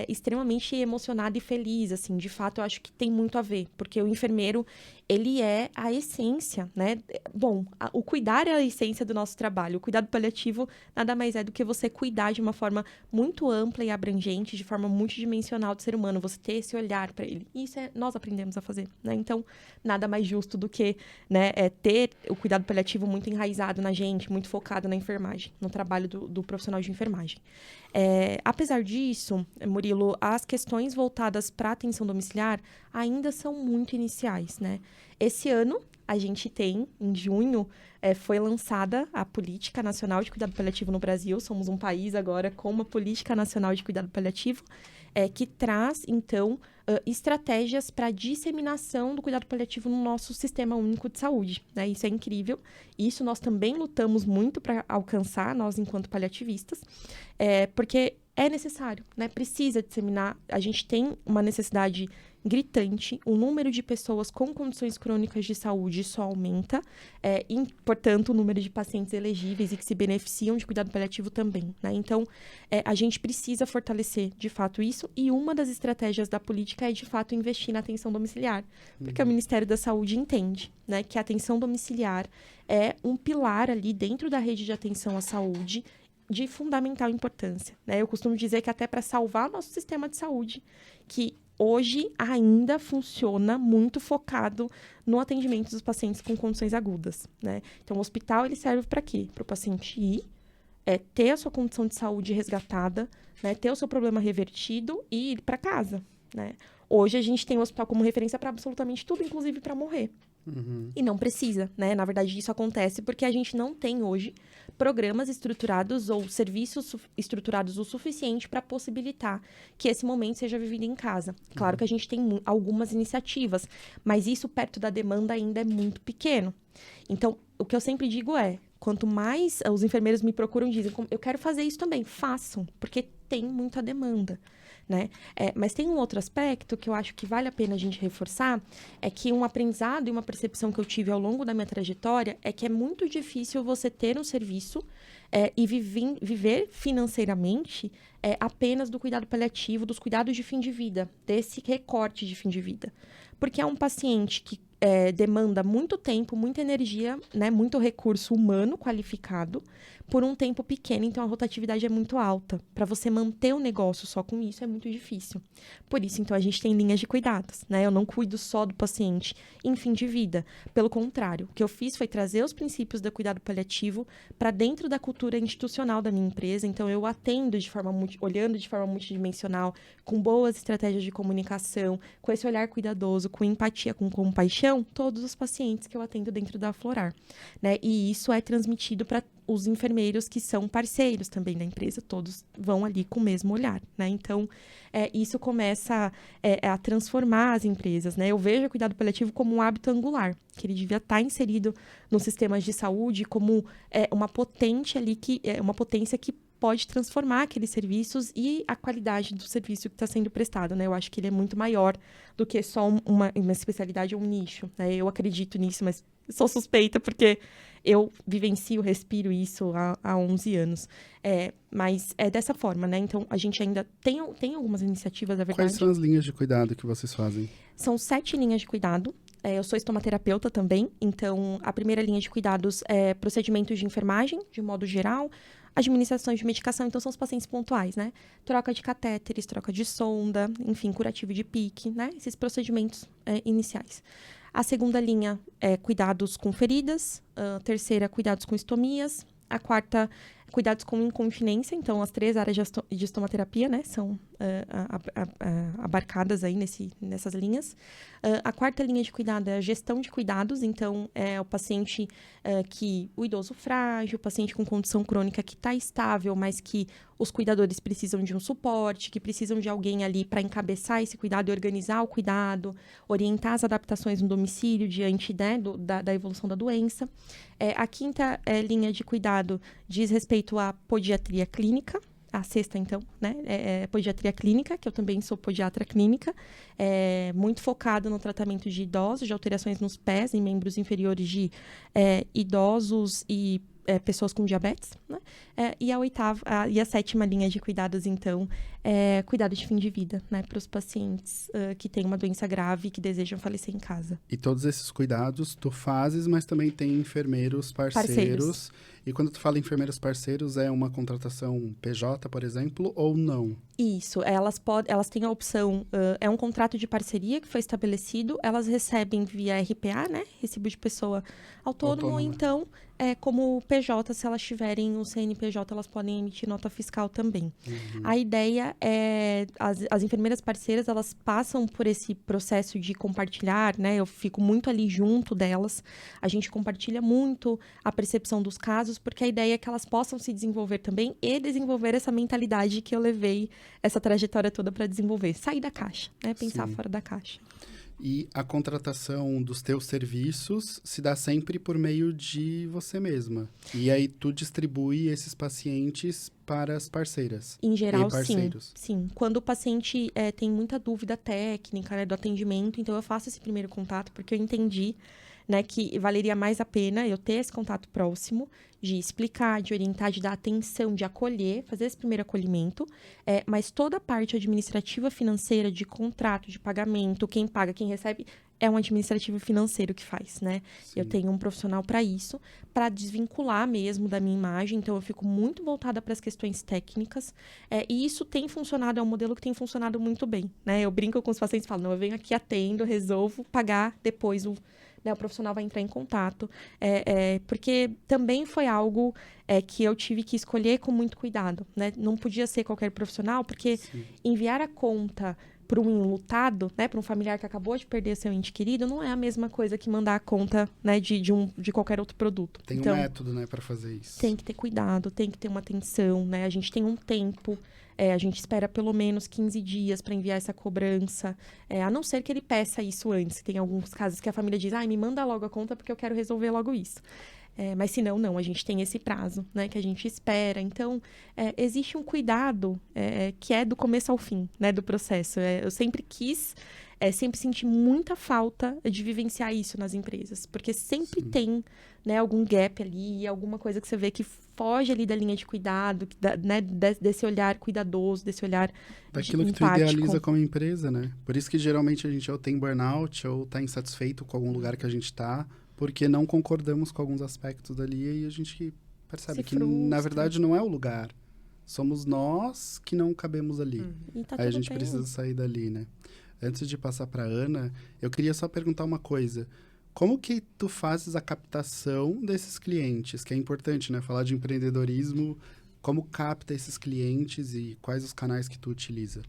extremamente emocionada e feliz, assim. De fato, eu acho que tem muito a ver, porque o enfermeiro, ele é a essência, né? Bom, o cuidar é a essência do nosso trabalho. O cuidado paliativo nada mais é do que você cuidar de uma forma muito ampla e abrangente, de forma multidimensional do ser humano, você ter esse olhar para ele. E isso nós aprendemos a fazer, né? Então, nada mais justo do que, né, ter o cuidado paliativo muito enraizado na gente, muito focado na enfermagem, no trabalho do profissional de enfermagem. Apesar disso, Murilo, as questões voltadas para a atenção domiciliar ainda são muito iniciais, né? Esse ano, a gente tem, em junho, foi lançada a Política Nacional de Cuidado Paliativo no Brasil. Somos um país agora com uma Política Nacional de Cuidado Paliativo, que traz, então, estratégias para a disseminação do cuidado paliativo no nosso Sistema Único de Saúde, né? Isso é incrível. Isso nós também lutamos muito para alcançar, nós enquanto paliativistas, porque é necessário, né? Precisa disseminar. A gente tem uma necessidade gritante, o número de pessoas com condições crônicas de saúde só aumenta, e, portanto, o número de pacientes elegíveis e que se beneficiam de cuidado paliativo também, né? Então, a gente precisa fortalecer, de fato, isso, e uma das estratégias da política é, de fato, investir na atenção domiciliar, porque o Ministério da Saúde entende, né, que a atenção domiciliar é um pilar ali dentro da rede de atenção à saúde de fundamental importância, né? Eu costumo dizer que até para salvar o nosso sistema de saúde, que hoje ainda funciona muito focado no atendimento dos pacientes com condições agudas, né? Então, o hospital, ele serve para quê? Para o paciente ir, ter a sua condição de saúde resgatada, né? Ter o seu problema revertido e ir para casa, né? Hoje, a gente tem o hospital como referência para absolutamente tudo, inclusive para morrer. E não precisa, né? Na verdade, isso acontece porque a gente não tem hoje programas estruturados ou serviços estruturados o suficiente para possibilitar que esse momento seja vivido em casa. Claro que a gente tem algumas iniciativas, mas isso perto da demanda ainda é muito pequeno. Então, o que eu sempre digo é, quanto mais os enfermeiros me procuram e dizem, eu quero fazer isso também, façam, porque tem muita demanda, né? Mas tem um outro aspecto que eu acho que vale a pena a gente reforçar, é que um aprendizado e uma percepção que eu tive ao longo da minha trajetória é que é muito difícil você ter um serviço e viver financeiramente apenas do cuidado paliativo, dos cuidados de fim de vida, desse recorte de fim de vida. Porque é um paciente que demanda muito tempo, muita energia, né, muito recurso humano qualificado por um tempo pequeno, então a rotatividade é muito alta. Para você manter o negócio só com isso é muito difícil. Por isso, então, a gente tem linhas de cuidados, né? Eu não cuido só do paciente em fim de vida. Pelo contrário, o que eu fiz foi trazer os princípios do cuidado paliativo para dentro da cultura institucional da minha empresa. Então, eu atendo olhando de forma multidimensional, com boas estratégias de comunicação, com esse olhar cuidadoso, com empatia, com compaixão, todos os pacientes que eu atendo dentro da Florar, né? E isso é transmitido para os enfermeiros que são parceiros também da empresa, todos vão ali com o mesmo olhar, né? Então, isso começa a transformar as empresas, né? Eu vejo o cuidado paliativo como um hábito angular, que ele devia estar inserido nos sistemas de saúde como uma potência ali uma potência que pode transformar aqueles serviços e a qualidade do serviço que está sendo prestado, né? Eu acho que ele é muito maior do que só uma especialidade ou um nicho, né? Eu acredito nisso, mas sou suspeita porque eu vivencio, respiro isso há 11 anos. Mas é dessa forma, né? Então, a gente ainda tem algumas iniciativas, na verdade. Quais são as linhas de cuidado que vocês fazem? São 7 linhas de cuidado. Eu sou estomaterapeuta também, então a primeira linha de cuidados é procedimentos de enfermagem, de modo geral, administração de medicação, então são os pacientes pontuais, né? Troca de catéteres, troca de sonda, enfim, curativo de pique, né? Esses procedimentos iniciais. A segunda linha é cuidados com feridas, a terceira, cuidados com estomias, a quarta, cuidados com incontinência, então as 3 áreas de estomaterapia, né, são abarcadas aí nessas linhas. A quarta linha de cuidado é a gestão de cuidados, então é o paciente o idoso frágil, o paciente com condição crônica que está estável, mas que os cuidadores precisam de um suporte, que precisam de alguém ali para encabeçar esse cuidado e organizar o cuidado, orientar as adaptações no domicílio diante, né, da evolução da doença. A quinta linha de cuidado diz respeito à podiatria clínica. A sexta, então, né, é podiatria clínica, que eu também sou podiatra clínica, muito focada no tratamento de idosos, de alterações nos pés, em membros inferiores de idosos e pessoas com diabetes, né? E a sétima linha de cuidados, então, é cuidado de fim de vida, né, para os pacientes que têm uma doença grave e que desejam falecer em casa. E todos esses cuidados tu fazes, mas também tem enfermeiros parceiros. E quando tu fala enfermeiros parceiros, é uma contratação PJ, por exemplo, ou não? Isso, elas têm a opção, é um contrato de parceria que foi estabelecido, elas recebem via RPA, né, recibo de pessoa autônomo, ou então, como PJ, se elas tiverem o CNPJ, elas podem emitir nota fiscal também. Uhum. A ideia é, as enfermeiras parceiras, elas passam por esse processo de compartilhar, né, eu fico muito ali junto delas, a gente compartilha muito a percepção dos casos, porque a ideia é que elas possam se desenvolver também e desenvolver essa mentalidade que eu levei essa trajetória toda para desenvolver. Sair da caixa, né? Pensar Sim. fora da caixa. E a contratação dos teus serviços se dá sempre por meio de você mesma. E aí tu distribui esses pacientes para as parceiras. Em geral, e parceiros. sim. Quando o paciente tem muita dúvida técnica, né, do atendimento, então eu faço esse primeiro contato, porque eu entendi, né, que valeria mais a pena eu ter esse contato próximo, de explicar, de orientar, de dar atenção, de acolher, fazer esse primeiro acolhimento, mas toda a parte administrativa financeira, de contrato, de pagamento, quem paga, quem recebe, é um administrativo financeiro que faz, né? Sim. Eu tenho um profissional para isso, para desvincular mesmo da minha imagem, então eu fico muito voltada para as questões técnicas, e isso tem funcionado, é um modelo que tem funcionado muito bem, né? Eu brinco com os pacientes e falo, não, eu venho aqui, atendo, resolvo, pagar depois o profissional vai entrar em contato, porque também foi algo que eu tive que escolher com muito cuidado, né? Não podia ser qualquer profissional, porque enviar a conta para um enlutado, né, para um familiar que acabou de perder seu ente querido, não é a mesma coisa que mandar a conta, né, de qualquer outro produto. Tem então, um método, né, para fazer isso. Tem que ter cuidado, tem que ter uma atenção, né? A gente tem um tempo. A gente espera pelo menos 15 dias para enviar essa cobrança, a não ser que ele peça isso antes. Tem alguns casos que a família diz, me manda logo a conta porque eu quero resolver logo isso. Mas se não, a gente tem esse prazo, né, que a gente espera. Então, existe um cuidado que é do começo ao fim, né, do processo. Eu sempre quis, sempre senti muita falta de vivenciar isso nas empresas, porque sempre tem, né, algum gap ali, alguma coisa que você vê que foge ali da linha de cuidado, né, desse olhar cuidadoso, desse olhar daquilo que tu idealiza como empresa, né? Por isso que geralmente a gente ou tem burnout ou tá insatisfeito com algum lugar que a gente tá, porque não concordamos com alguns aspectos dali e a gente percebe que, na verdade, não é o lugar. Somos nós que não cabemos ali. E tá Aí a tudo gente bem. precisa sair dali, né? Antes de passar para Ana, eu queria só perguntar uma coisa. Como que tu fazes a captação desses clientes? Que é importante, né? Falar de empreendedorismo, como capta esses clientes e quais os canais que tu utiliza?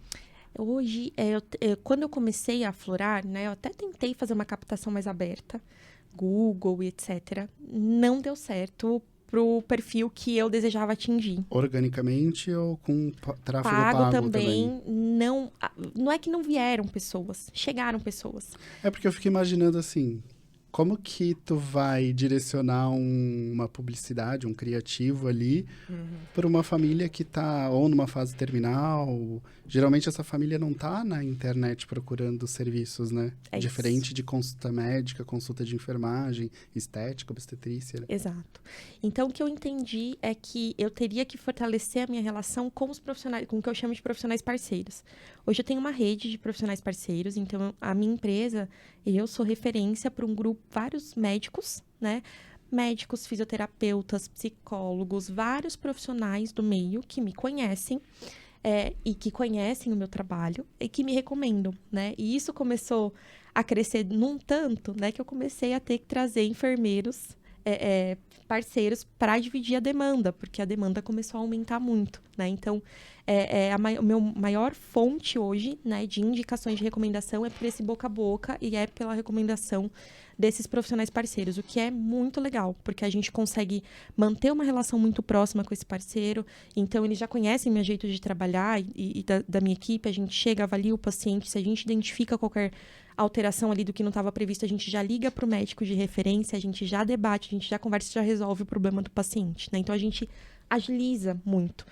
Hoje, quando eu comecei a aflorar, né, eu até tentei fazer uma captação mais aberta, Google e etc. Não deu certo pro perfil que eu desejava atingir. Organicamente ou com tráfego pago também? Não é que não vieram pessoas, chegaram pessoas. É porque eu fico imaginando assim, como que tu vai direcionar uma publicidade, um criativo ali para uma família que está ou numa fase terminal? Geralmente essa família não está na internet procurando serviços, né? É isso. Diferente de consulta médica, consulta de enfermagem, estética, obstetrícia. Né? Exato. Então, o que eu entendi é que eu teria que fortalecer a minha relação com os profissionais, com o que eu chamo de profissionais parceiros. Hoje eu tenho uma rede de profissionais parceiros, então a minha empresa, eu sou referência para um grupo, vários médicos, né? Médicos, fisioterapeutas, psicólogos, vários profissionais do meio que me conhecem e que conhecem o meu trabalho e que me recomendam, né? E isso começou a crescer num tanto, né? Que eu comecei a ter que trazer enfermeiros parceiros para dividir a demanda, porque a demanda começou a aumentar muito, né? Então, o meu maior fonte hoje, né, de indicações de recomendação é por esse boca a boca e é pela recomendação desses profissionais parceiros, o que é muito legal, porque a gente consegue manter uma relação muito próxima com esse parceiro, então eles já conhecem meu jeito de trabalhar e da minha equipe, a gente chega, avalia o paciente, se a gente identifica qualquer alteração ali do que não estava previsto, a gente já liga para o médico de referência, a gente já debate, a gente já conversa e já resolve o problema do paciente, né? Então, a gente agiliza muito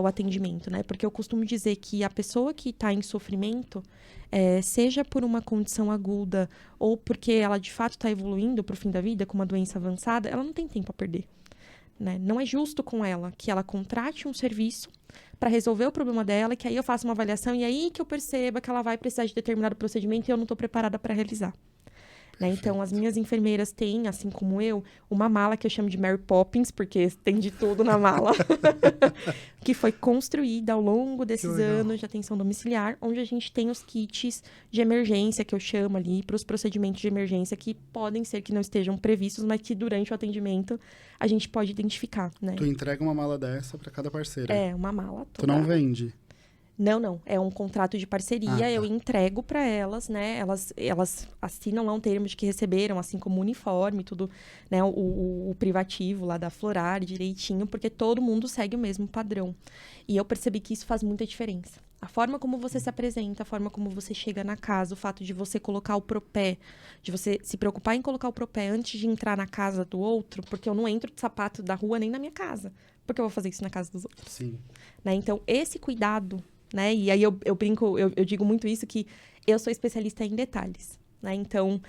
o atendimento, né? Porque eu costumo dizer que a pessoa que está em sofrimento, seja por uma condição aguda ou porque ela, de fato, está evoluindo para o fim da vida com uma doença avançada, ela não tem tempo a perder. Né? Não é justo com ela que ela contrate um serviço para resolver o problema dela, que aí eu faço uma avaliação e aí que eu perceba que ela vai precisar de determinado procedimento e eu não estou preparada para realizar. Né? Então, as minhas enfermeiras têm, assim como eu, uma mala que eu chamo de Mary Poppins, porque tem de tudo na mala, que foi construída ao longo desses anos de atenção domiciliar, onde a gente tem os kits de emergência, que eu chamo ali, para os procedimentos de emergência, que podem ser que não estejam previstos, mas que durante o atendimento a gente pode identificar. Né? Tu entrega uma mala dessa para cada parceira? Uma mala toda. Tu não vende? Não. É um contrato de parceria, tá. Eu entrego para elas, né? Elas assinam lá um termo de que receberam, assim como o uniforme, tudo, né? O privativo lá da Florar direitinho, porque todo mundo segue o mesmo padrão. E eu percebi que isso faz muita diferença. A forma como você se apresenta, a forma como você chega na casa, o fato de você colocar o propé, de você se preocupar em colocar o propé antes de entrar na casa do outro, porque eu não entro de sapato da rua nem na minha casa, porque eu vou fazer isso na casa dos outros. Sim. Né? Então, esse cuidado, né? E aí eu brinco, eu digo muito isso, que eu sou especialista em detalhes. Né? Então,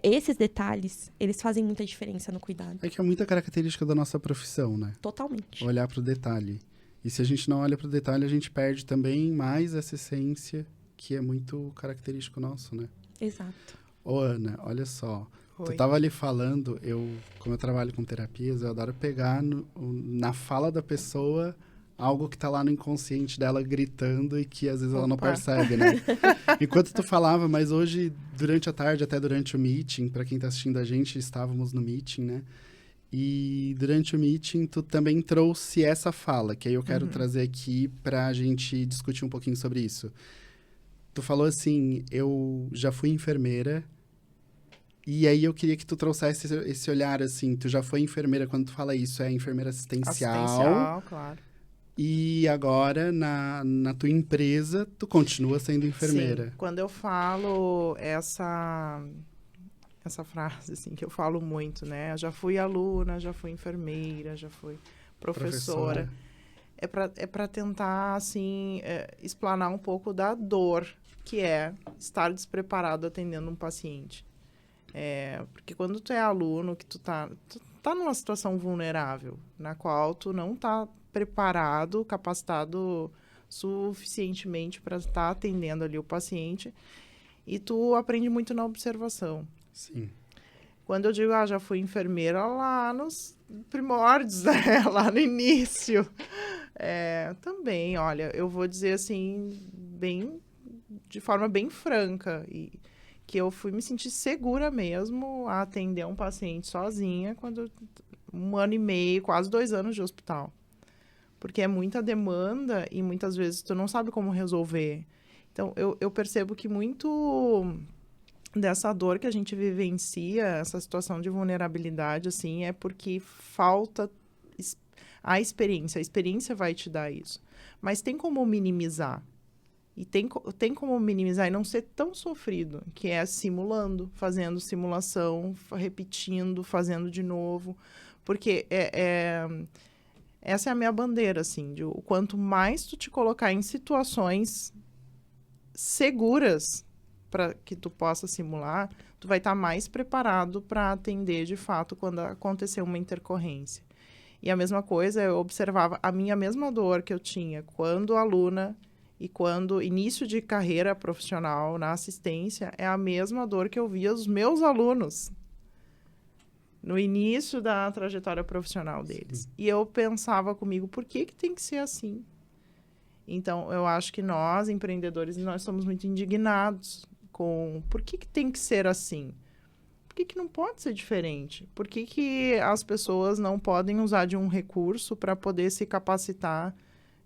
esses detalhes, eles fazem muita diferença no cuidado. É que é muita característica da nossa profissão, né? Totalmente. Olhar para o detalhe. E se a gente não olha para o detalhe, a gente perde também mais essa essência que é muito característico nosso, né? Exato. Ô, Ana, olha só. Oi. Tu tava ali falando, como eu trabalho com terapias, eu adoro pegar na fala da pessoa algo que tá lá no inconsciente dela gritando e que às vezes ela não percebe, né? Enquanto tu falava, mas hoje, durante a tarde, até durante o meeting, para quem tá assistindo a gente, estávamos no meeting, né? E durante o meeting, tu também trouxe essa fala, que aí eu quero trazer aqui pra gente discutir um pouquinho sobre isso. Tu falou assim, eu já fui enfermeira, e aí eu queria que tu trouxesse esse olhar, assim, tu já foi enfermeira, quando tu fala isso, é enfermeira assistencial. Assistencial, claro. E agora, na tua empresa, tu continua sendo enfermeira. Sim, quando eu falo essa frase, assim, que eu falo muito, né? Eu já fui aluna, já fui enfermeira, já fui professora. É para tentar, assim, explanar um pouco da dor que é estar despreparado atendendo um paciente. Porque quando tu é aluno, que tu tá numa situação vulnerável, na qual tu não tá preparado, capacitado suficientemente para estar atendendo ali o paciente, e tu aprende muito na observação. Sim. Quando eu digo, já fui enfermeira lá nos primórdios, né? Lá no início, também, olha, eu vou dizer assim, de forma bem franca, e que eu fui me sentir segura mesmo a atender um paciente sozinha, quando 1 ano e meio, quase 2 anos de hospital. Porque é muita demanda e muitas vezes tu não sabe como resolver. Então, eu percebo que muito dessa dor que a gente vivencia, essa situação de vulnerabilidade, assim, é porque falta a experiência. A experiência vai te dar isso. Mas tem como minimizar, E tem como minimizar e não ser tão sofrido, que é simulando, fazendo simulação, repetindo, fazendo de novo. Porque essa é a minha bandeira, assim, de o quanto mais tu te colocar em situações seguras para que tu possa simular, tu vai estar mais preparado para atender, de fato, quando acontecer uma intercorrência. E a mesma coisa, eu observava a minha mesma dor que eu tinha quando aluna e quando início de carreira profissional na assistência, é a mesma dor que eu via os meus alunos no início da trajetória profissional deles. Sim. E eu pensava comigo, por que tem que ser assim? Então, eu acho que nós, empreendedores, nós somos muito indignados com por que tem que ser assim? Por que não pode ser diferente? Por que as pessoas não podem usar de um recurso para poder se capacitar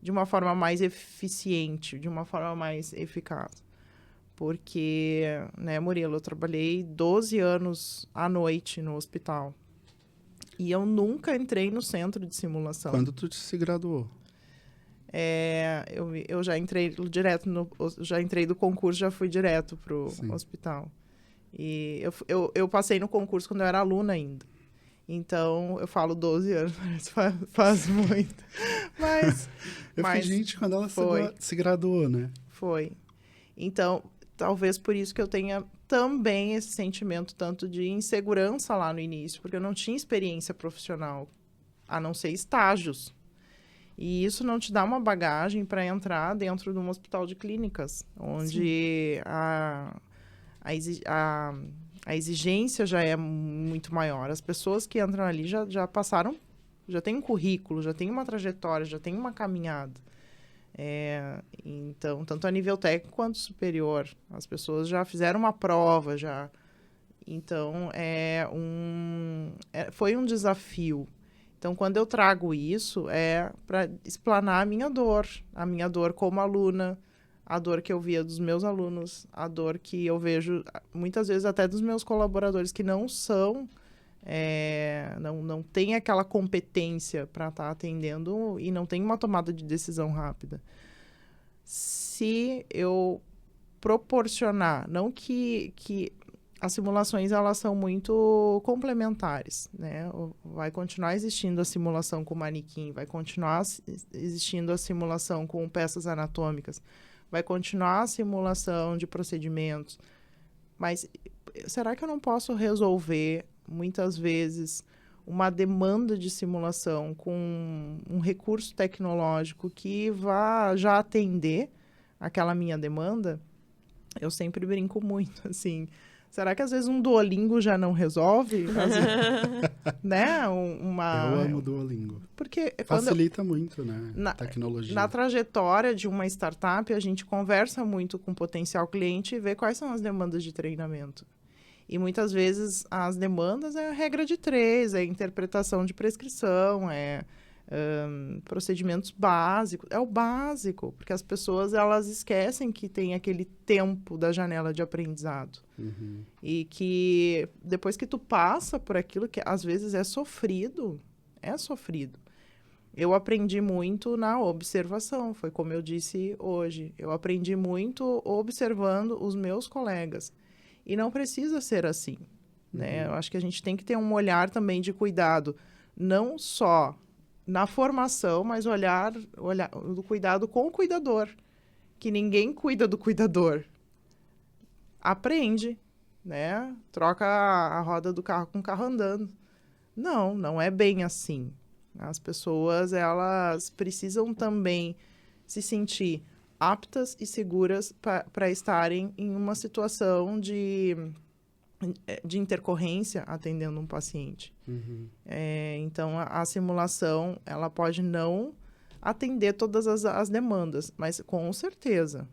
de uma forma mais eficiente, de uma forma mais eficaz? Porque, né, Murilo, eu trabalhei 12 anos à noite no hospital. E eu nunca entrei no centro de simulação. Quando tu se graduou? Eu já entrei direto já entrei do concurso, já fui direto pro hospital. E eu passei no concurso quando eu era aluna ainda. Então, eu falo 12 anos, faz muito. Mas fui gente quando ela se graduou, né? Foi. Então, talvez por isso que eu tenha também esse sentimento tanto de insegurança lá no início, porque eu não tinha experiência profissional, a não ser estágios. E isso não te dá uma bagagem para entrar dentro de um hospital de clínicas, onde a exigência já é muito maior. As pessoas que entram ali já passaram, já têm um currículo, já têm uma trajetória, já têm uma caminhada. Então, tanto a nível técnico quanto superior. As pessoas já fizeram uma prova, já. Então, foi um desafio. Então, quando eu trago isso, é para explanar a minha dor como aluna, a dor que eu via dos meus alunos, a dor que eu vejo, muitas vezes, até dos meus colaboradores, que não são, não têm aquela competência para estar atendendo e não tem uma tomada de decisão rápida. Se eu proporcionar, não que as simulações, elas são muito complementares, né? Vai continuar existindo a simulação com manequim, vai continuar existindo a simulação com peças anatômicas, vai continuar a simulação de procedimentos, mas será que eu não posso resolver, muitas vezes, uma demanda de simulação com um recurso tecnológico que vá já atender aquela minha demanda? Eu sempre brinco muito, assim, será que às vezes um Duolingo já não resolve? Né? Eu amo Duolingo. Porque facilita muito, né? A tecnologia. Na trajetória de uma startup, a gente conversa muito com o potencial cliente e vê quais são as demandas de treinamento. E muitas vezes as demandas é a regra de 3, é interpretação de prescrição, procedimentos básicos, é o básico, porque as pessoas elas esquecem que tem aquele tempo da janela de aprendizado. Uhum. E que depois que tu passa por aquilo que às vezes é sofrido. Eu aprendi muito na observação, foi como eu disse hoje. Eu aprendi muito observando os meus colegas. E não precisa ser assim, né? Eu acho que a gente tem que ter um olhar também de cuidado, não só na formação, mas olhar do cuidado com o cuidador, que ninguém cuida do cuidador. Aprende, né? Troca a roda do carro com o carro andando. Não é bem assim. As pessoas, elas precisam também se sentir aptas e seguras para estarem em uma situação de intercorrência atendendo um paciente. Uhum. Então, a simulação, ela pode não atender todas as demandas, mas com certeza,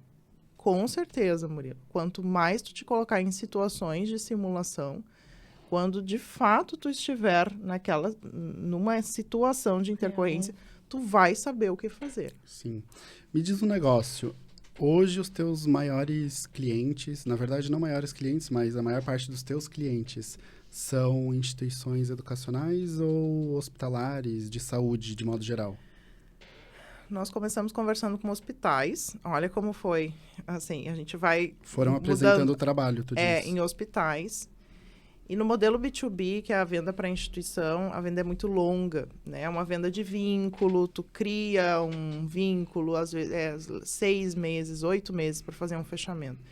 Murilo, quanto mais tu te colocar em situações de simulação, quando de fato tu estiver numa situação de intercorrência, tu vai saber o que fazer. Sim. Me diz um negócio. Hoje, os teus maiores clientes, na verdade, não maiores clientes, mas a maior parte dos teus clientes são instituições educacionais ou hospitalares de saúde, de modo geral? nós começamos conversando com hospitais. Olha como foi. Assim, a gente vai Foram apresentando o trabalho, tu disse. em hospitais. E no modelo B2B, que é a venda para instituição, a venda é muito longa, né? É uma venda de vínculo, tu cria um vínculo, às vezes 6 meses, 8 meses para fazer um fechamento.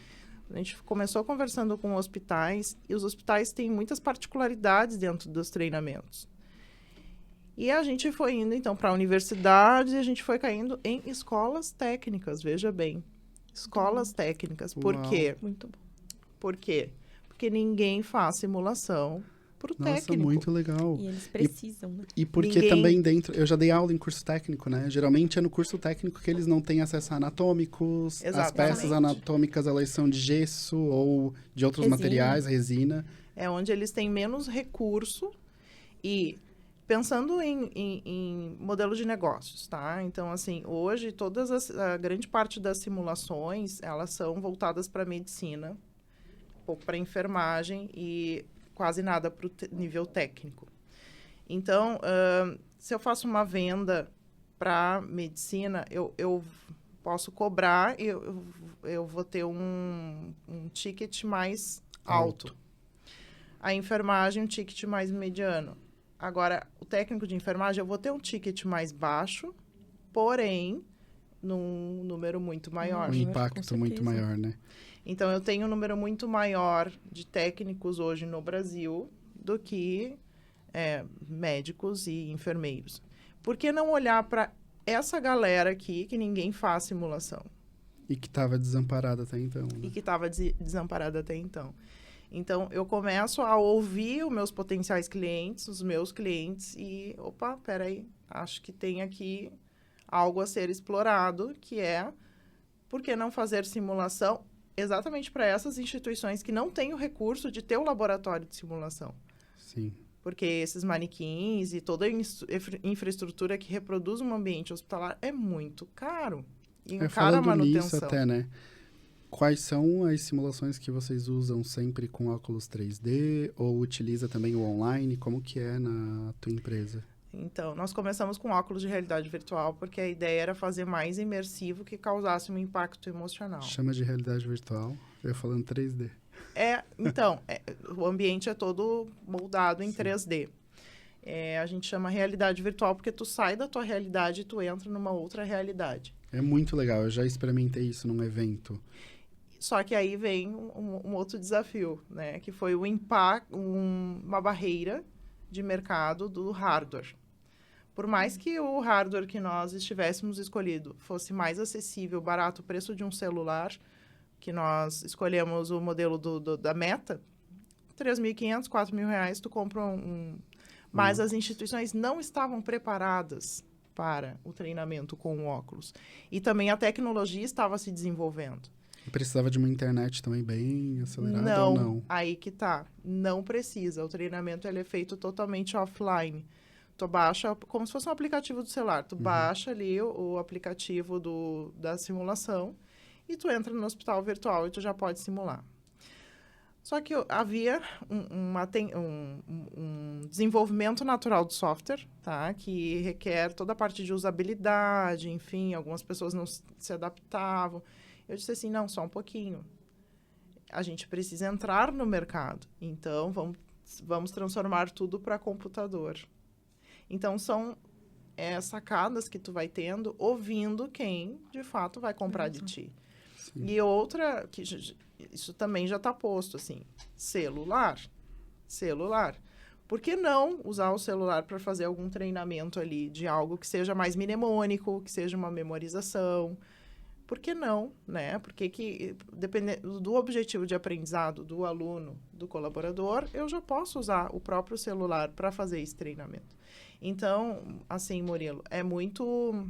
A gente começou conversando com hospitais, e os hospitais têm muitas particularidades dentro dos treinamentos. E a gente foi indo, então, para a universidade, e a gente foi caindo em escolas técnicas, veja bem. Escolas técnicas. Por Uau. quê? Muito bom. Por quê? Porque ninguém faz simulação para o Nossa, técnico. muito legal. E eles precisam, né? E porque também dentro... Eu já dei aula em curso técnico, né? Geralmente é no curso técnico que eles não têm acesso a anatômicos. Exatamente. As peças anatômicas, elas são de gesso ou de outros Resina. materiais, resina. É onde eles têm menos recurso e... Pensando em modelo de negócios, tá? Então, assim, hoje, a grande parte das simulações, elas são voltadas para a medicina, pouco para a enfermagem e quase nada para o nível técnico. Então, se eu faço uma venda para medicina, eu posso cobrar e eu vou ter um ticket mais alto. A enfermagem, um ticket mais mediano. Agora, o técnico de enfermagem, eu vou ter um ticket mais baixo, porém, num número muito maior. Um impacto muito maior, né? Então, eu tenho um número muito maior de técnicos hoje no Brasil do que médicos e enfermeiros. Por que não olhar para essa galera aqui que ninguém faz simulação? E que estava desamparada até então. Né? E que estava desamparada até então. Então, eu começo a ouvir os meus potenciais clientes, os meus clientes, e, opa, peraí, acho que tem aqui algo a ser explorado, que é, por que não fazer simulação exatamente para essas instituições que não têm o recurso de ter o laboratório de simulação? Sim. Porque esses manequins e toda a infraestrutura que reproduz um ambiente hospitalar é muito caro. E encara a manutenção. Nisso até, né? Quais são as simulações que vocês usam sempre com óculos 3D ou utiliza também o online? Como que é na tua empresa? Então, nós começamos com óculos de realidade virtual porque a ideia era fazer mais imersivo que causasse um impacto emocional. Chama de realidade virtual, eu falando 3D. O ambiente é todo moldado em 3D. A gente chama realidade virtual porque tu sai da tua realidade e tu entra numa outra realidade. É muito legal, eu já experimentei isso num evento. Só que aí vem um outro desafio, né? Que foi o impacto, uma barreira de mercado do hardware. Por mais que o hardware que nós estivéssemos escolhido fosse mais acessível, barato, o preço de um celular, que nós escolhemos o modelo da Meta, R$3.500, R$4.000, tu compra Mas as instituições não estavam preparadas para o treinamento com o óculos. E também a tecnologia estava se desenvolvendo. Precisava de uma internet também bem acelerada ou não? Aí que tá. Não precisa. O treinamento ele é feito totalmente offline. Tu baixa, como se fosse um aplicativo do celular. Tu baixa ali o aplicativo da simulação e tu entra no hospital virtual e tu já pode simular. Só que havia um desenvolvimento natural do software, tá? Que requer toda a parte de usabilidade, enfim, algumas pessoas não se adaptavam. Eu disse assim, não, só um pouquinho. A gente precisa entrar no mercado, então vamos transformar tudo para computador. Então, são sacadas que tu vai tendo, ouvindo quem, de fato, vai comprar de ti. Sim. E outra, que isso também já está posto, assim, celular. Por que não usar o celular para fazer algum treinamento ali de algo que seja mais mnemônico, que seja uma memorização? Por que não, né? Porque dependendo do objetivo de aprendizado do aluno, do colaborador, eu já posso usar o próprio celular para fazer esse treinamento. Então, assim, Murilo, é muito...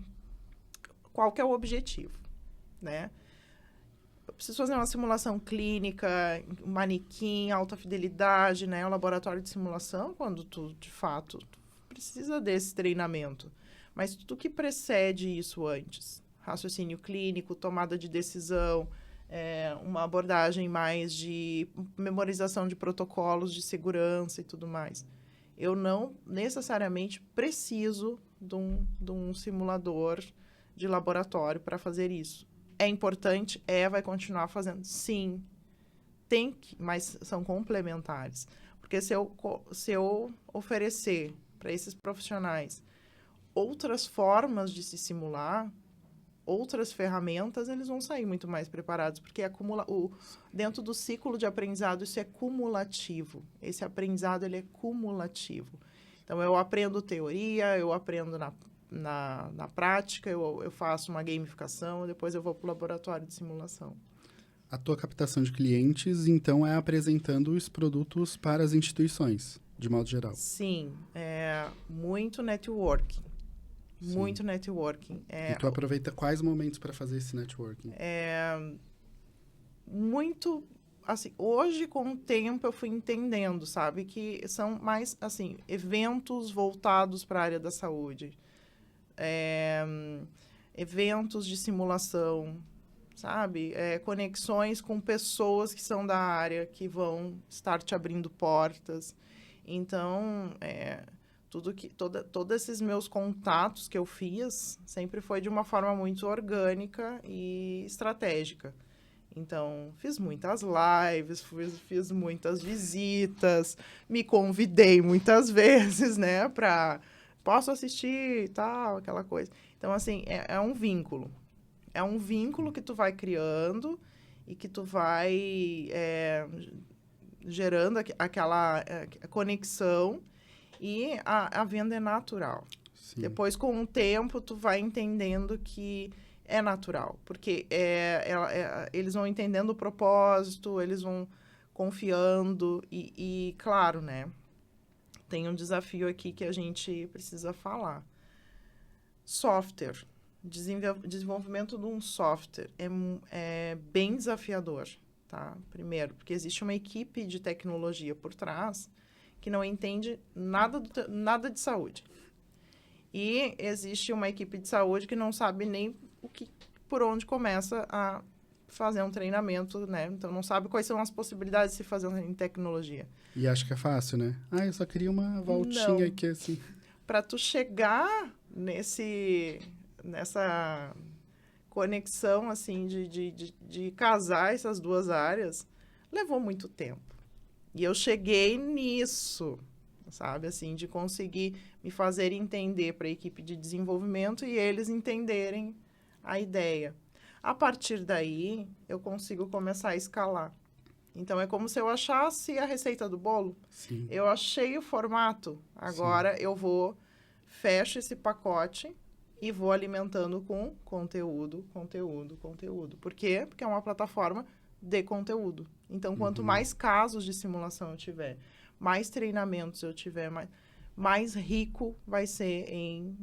Qual que é o objetivo, né? Eu preciso fazer uma simulação clínica, um manequim, alta fidelidade, né? Um laboratório de simulação, quando tu, de fato, tu precisa desse treinamento. Mas tudo que precede isso antes... Raciocínio clínico, tomada de decisão, uma abordagem mais de memorização de protocolos de segurança e tudo mais. Eu não necessariamente preciso de um simulador de laboratório para fazer isso. É importante? Vai continuar fazendo? Sim. Tem que, mas são complementares. Porque se eu oferecer para esses profissionais outras formas de se simular, outras ferramentas, eles vão sair muito mais preparados, porque dentro do ciclo de aprendizado, isso é cumulativo. Esse aprendizado, ele é cumulativo. Então, eu aprendo teoria, eu aprendo na prática, eu faço uma gamificação, depois eu vou para o laboratório de simulação. A tua captação de clientes, então, é apresentando os produtos para as instituições, de modo geral? Sim, muito networking. Sim. Muito networking. E tu aproveita quais momentos para fazer esse networking? Muito, assim, hoje com o tempo eu fui entendendo, sabe, que são mais, assim, eventos voltados para a área da saúde, eventos de simulação, sabe, conexões com pessoas que são da área, que vão estar te abrindo portas. Então, todos esses meus contatos que eu fiz sempre foi de uma forma muito orgânica e estratégica. Então, fiz muitas lives, fiz muitas visitas, me convidei muitas vezes, né, posso assistir e tal, aquela coisa. Então, assim, é um vínculo. É um vínculo que tu vai criando e que tu vai gerando aquela conexão. E a venda é natural. Sim. Depois, com o tempo, tu vai entendendo que é natural. Porque eles vão entendendo o propósito, eles vão confiando. E claro, né? Tem um desafio aqui que a gente precisa falar. Software. Desenvolvimento de um software é bem desafiador, tá? Primeiro, porque existe uma equipe de tecnologia por trás que não entende nada de saúde. E existe uma equipe de saúde que não sabe nem por onde começa a fazer um treinamento, né? Então, não sabe quais são as possibilidades de se fazer em tecnologia. E acho que é fácil, né? Eu só queria uma voltinha aqui, assim. Para tu chegar nessa conexão, assim, de casar essas duas áreas, levou muito tempo. E eu cheguei nisso, sabe? Assim, de conseguir me fazer entender para a equipe de desenvolvimento e eles entenderem a ideia. A partir daí, eu consigo começar a escalar. Então, é como se eu achasse a receita do bolo. Sim. Eu achei o formato. Agora, Sim. Eu fecho esse pacote e vou alimentando com conteúdo. Por quê? Porque é uma plataforma de conteúdo. Então, quanto mais casos de simulação eu tiver, mais treinamentos eu tiver, mais rico vai ser em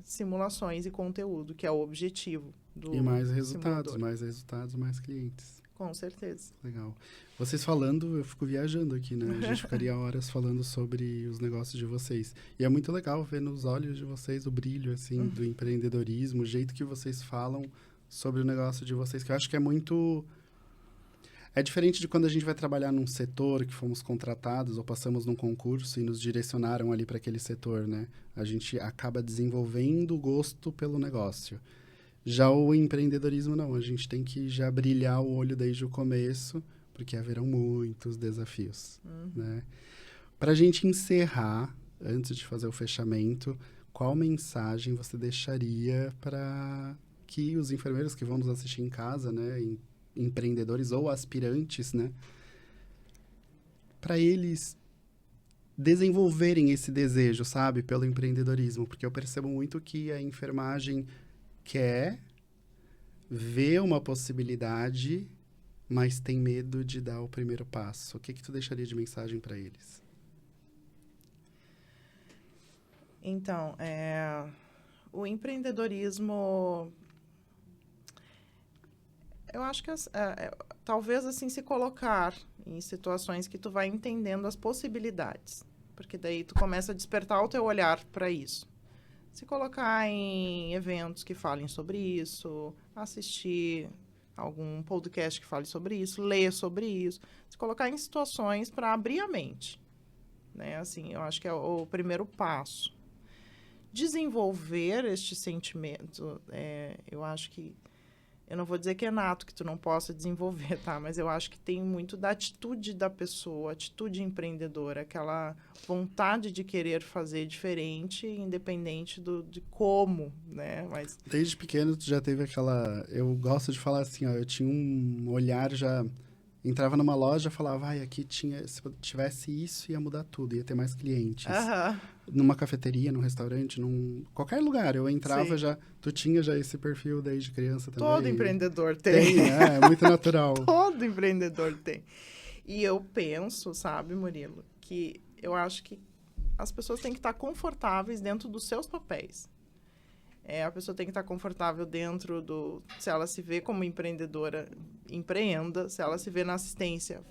simulações e conteúdo, que é o objetivo do E mais resultados, simulador. mais clientes. Com certeza. Legal. Vocês falando, eu fico viajando aqui, né? A gente ficaria horas falando sobre os negócios de vocês. E é muito legal ver nos olhos de vocês o brilho, assim, do empreendedorismo, o jeito que vocês falam sobre o negócio de vocês, que eu acho que é muito... É diferente de quando a gente vai trabalhar num setor que fomos contratados ou passamos num concurso e nos direcionaram ali para aquele setor, né? A gente acaba desenvolvendo o gosto pelo negócio. Já o empreendedorismo, não. A gente tem que já brilhar o olho desde o começo, porque haverão muitos desafios, né? Para a gente encerrar, antes de fazer o fechamento, qual mensagem você deixaria para que os enfermeiros que vão nos assistir em casa, né? Empreendedores ou aspirantes, né? Para eles desenvolverem esse desejo, sabe? Pelo empreendedorismo. Porque eu percebo muito que a enfermagem quer ver uma possibilidade, mas tem medo de dar o primeiro passo. O que tu deixaria de mensagem para eles? Então, o empreendedorismo... Eu acho que talvez assim se colocar em situações que tu vai entendendo as possibilidades, porque daí tu começa a despertar o teu olhar para isso. Se colocar em eventos que falem sobre isso, assistir algum podcast que fale sobre isso, ler sobre isso, se colocar em situações para abrir a mente, né? Assim, eu acho que é o primeiro passo. desenvolver este sentimento, eu acho que, eu não vou dizer que é nato, que tu não possa desenvolver, tá? Mas eu acho que tem muito da atitude da pessoa, atitude empreendedora, aquela vontade de querer fazer diferente, independente de como, né? Mas... Desde pequeno, tu já teve aquela... Eu gosto de falar assim, ó, eu tinha um olhar já... Entrava numa loja, falava, aqui tinha... Se tivesse isso, ia mudar tudo, ia ter mais clientes. Numa cafeteria, num restaurante, qualquer lugar, eu entrava Sim. já... Tu tinha já esse perfil desde criança também? Todo empreendedor tem. É muito natural. Todo empreendedor tem. E eu penso, sabe, Murilo, que eu acho que as pessoas têm que estar confortáveis dentro dos seus papéis. A pessoa tem que estar confortável dentro se ela se vê como empreendedora, empreenda. Se ela se vê na assistência,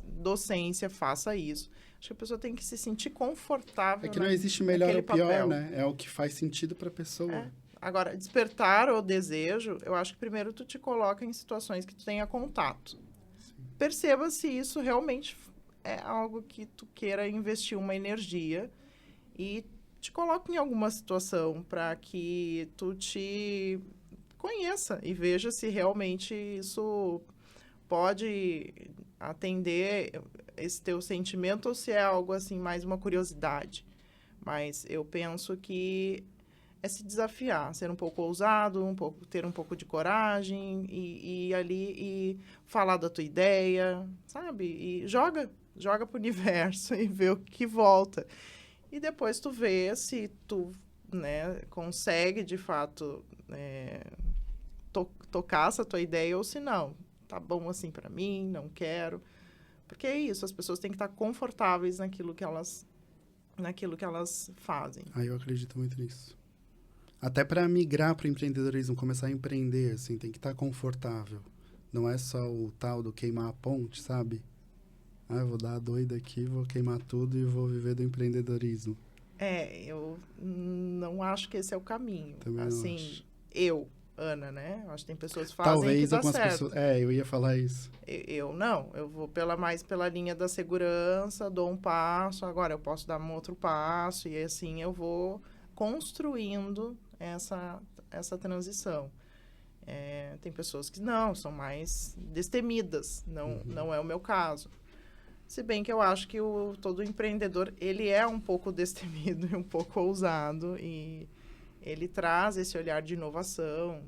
docência, faça isso. Acho que a pessoa tem que se sentir confortável. É que não existe melhor ou pior, papel. né? É o que faz sentido para a pessoa. Agora, despertar o desejo, eu acho que primeiro tu te coloca em situações que tu tenha contato. Sim. Perceba se isso realmente é algo que tu queira investir uma energia e te coloca em alguma situação para que tu te conheça e veja se realmente isso pode atender esse teu sentimento ou se é algo assim, mais uma curiosidade. Mas eu penso que é se desafiar, ser um pouco ousado, ter um pouco de coragem e ali e falar da tua ideia, sabe? E joga pro universo e vê o que volta. E depois tu vê se tu, né, consegue, de fato, tocar essa tua ideia ou se não. Tá bom assim para mim, não quero. Porque é isso, as pessoas têm que estar confortáveis naquilo que elas fazem. Eu acredito muito nisso. Até para migrar para o empreendedorismo, começar a empreender, assim, tem que estar confortável. Não é só o tal do queimar a ponte, sabe? Eu vou dar a doida aqui, vou queimar tudo e vou viver do empreendedorismo. Eu não acho que esse é o caminho. Também assim, Ana, né? Eu acho que tem pessoas que fazem talvez que dá algumas certo. Pessoas... eu ia falar isso. Eu não. Eu vou mais pela linha da segurança, dou um passo, agora eu posso dar um outro passo, e assim eu vou construindo essa transição. Tem pessoas que não, são mais destemidas. Não é o meu caso. Se bem que eu acho que todo empreendedor, ele é um pouco destemido e um pouco ousado, e ele traz esse olhar de inovação,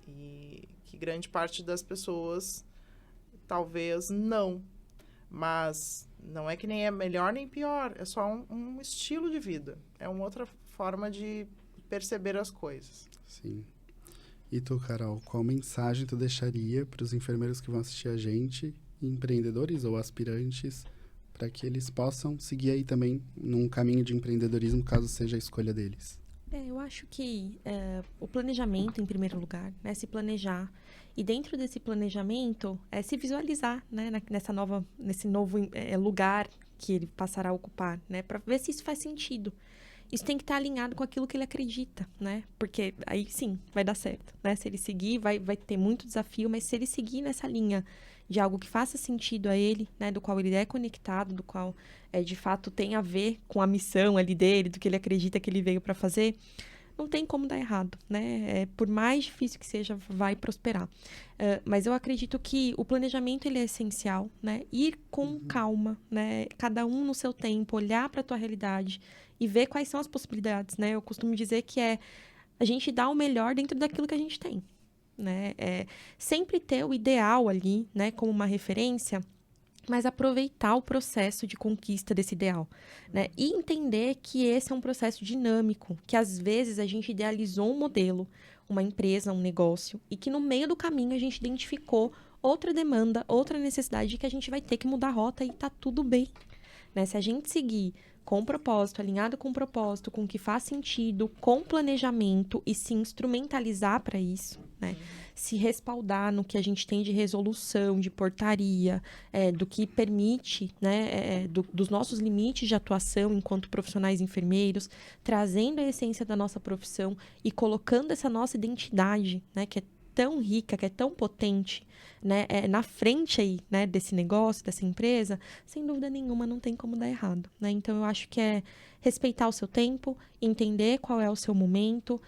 e que grande parte das pessoas talvez não. Mas não é que nem é melhor nem pior, é só um estilo de vida. É uma outra forma de perceber as coisas. Sim. E tu, Carol, qual mensagem tu deixaria para os enfermeiros que vão assistir a gente, empreendedores ou aspirantes, para que eles possam seguir aí também num caminho de empreendedorismo, caso seja a escolha deles? Eu acho que o planejamento, em primeiro lugar, né? Se planejar. E dentro desse planejamento, se visualizar, né? Nesse novo lugar que ele passará a ocupar, né? Para ver se isso faz sentido. Isso tem que estar alinhado com aquilo que ele acredita, né? Porque aí sim, vai dar certo, né? Se ele seguir, vai ter muito desafio, mas se ele seguir nessa linha de algo que faça sentido a ele, né? Do qual ele é conectado, do qual de fato tem a ver com a missão ali dele, do que ele acredita que ele veio para fazer, não tem como dar errado, né? Por mais difícil que seja, vai prosperar. Mas eu acredito que o planejamento ele é essencial, né? Ir com calma, né? Cada um no seu tempo, olhar para a tua realidade e ver quais são as possibilidades, né? Eu costumo dizer que a gente dá o melhor dentro daquilo que a gente tem, né? Sempre ter o ideal ali, né? Como uma referência, mas aproveitar o processo de conquista desse ideal, né? E entender que esse é um processo dinâmico, que às vezes a gente idealizou um modelo, uma empresa, um negócio, e que no meio do caminho a gente identificou outra demanda, outra necessidade que a gente vai ter que mudar a rota e tá tudo bem, né? Se a gente seguir com propósito, alinhado com propósito, com o que faz sentido, com planejamento e se instrumentalizar para isso, né? Se respaldar no que a gente tem de resolução, de portaria, do que permite, né? Dos nossos limites de atuação enquanto profissionais enfermeiros, trazendo a essência da nossa profissão e colocando essa nossa identidade, né? Que é tão rica, que é tão potente, né, na frente aí, né, desse negócio, dessa empresa, sem dúvida nenhuma não tem como dar errado, né? Então, eu acho que é respeitar o seu tempo, entender qual é o seu momento,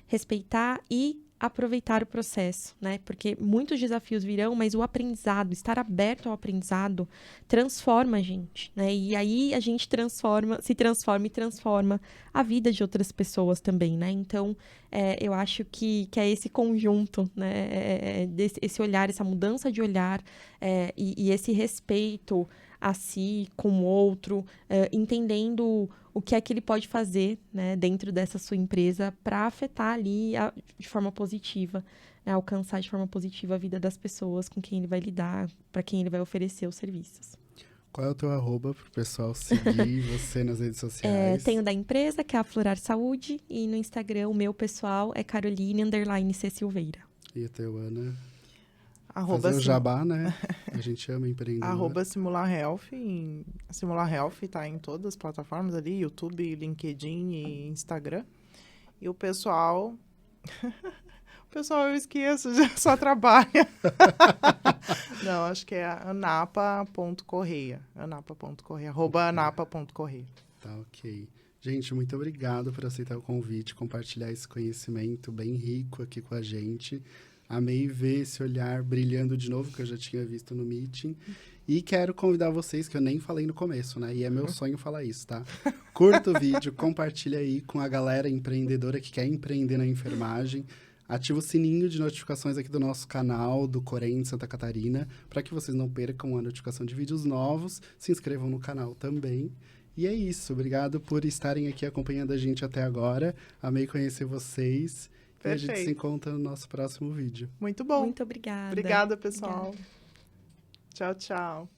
respeitar e aproveitar o processo, né? Porque muitos desafios virão, mas o aprendizado, estar aberto ao aprendizado, transforma a gente, né? E aí a gente se transforma e transforma a vida de outras pessoas também, né? Então, eu acho que é esse conjunto, né? Esse olhar, essa mudança de olhar e esse respeito a si, com o outro, entendendo o que é que ele pode fazer, né, dentro dessa sua empresa para afetar ali de forma positiva, né, alcançar de forma positiva a vida das pessoas com quem ele vai lidar, para quem ele vai oferecer os serviços. Qual é o teu arroba para o pessoal seguir você nas redes sociais? Tenho da empresa, que é a Florar Saúde, e no Instagram o meu pessoal é Caroline_C Silveira. E o teu, Ana? Arroba Fazer o jabá, né? A gente ama empreendedor. Arroba Simular Health. Simular Health tá em todas as plataformas ali, YouTube, LinkedIn e Instagram. E o pessoal... o pessoal eu esqueço, já só trabalha. Não, acho que é anapa.correia. Anapa.correia. Arroba anapa.correia. Tá, ok. Gente, muito obrigado por aceitar o convite, compartilhar esse conhecimento bem rico aqui com a gente. Amei ver esse olhar brilhando de novo, que eu já tinha visto no meeting. E quero convidar vocês, que eu nem falei no começo, né? E é meu sonho falar isso, tá? Curta o vídeo, compartilha aí com a galera empreendedora que quer empreender na enfermagem. Ativa o sininho de notificações aqui do nosso canal, do Corém de Santa Catarina, para que vocês não percam a notificação de vídeos novos. Se inscrevam no canal também. E é isso. Obrigado por estarem aqui acompanhando a gente até agora. Amei conhecer vocês. E a gente se encontra no nosso próximo vídeo. Muito bom. Muito obrigada. Obrigada, pessoal. Obrigada. Tchau, tchau.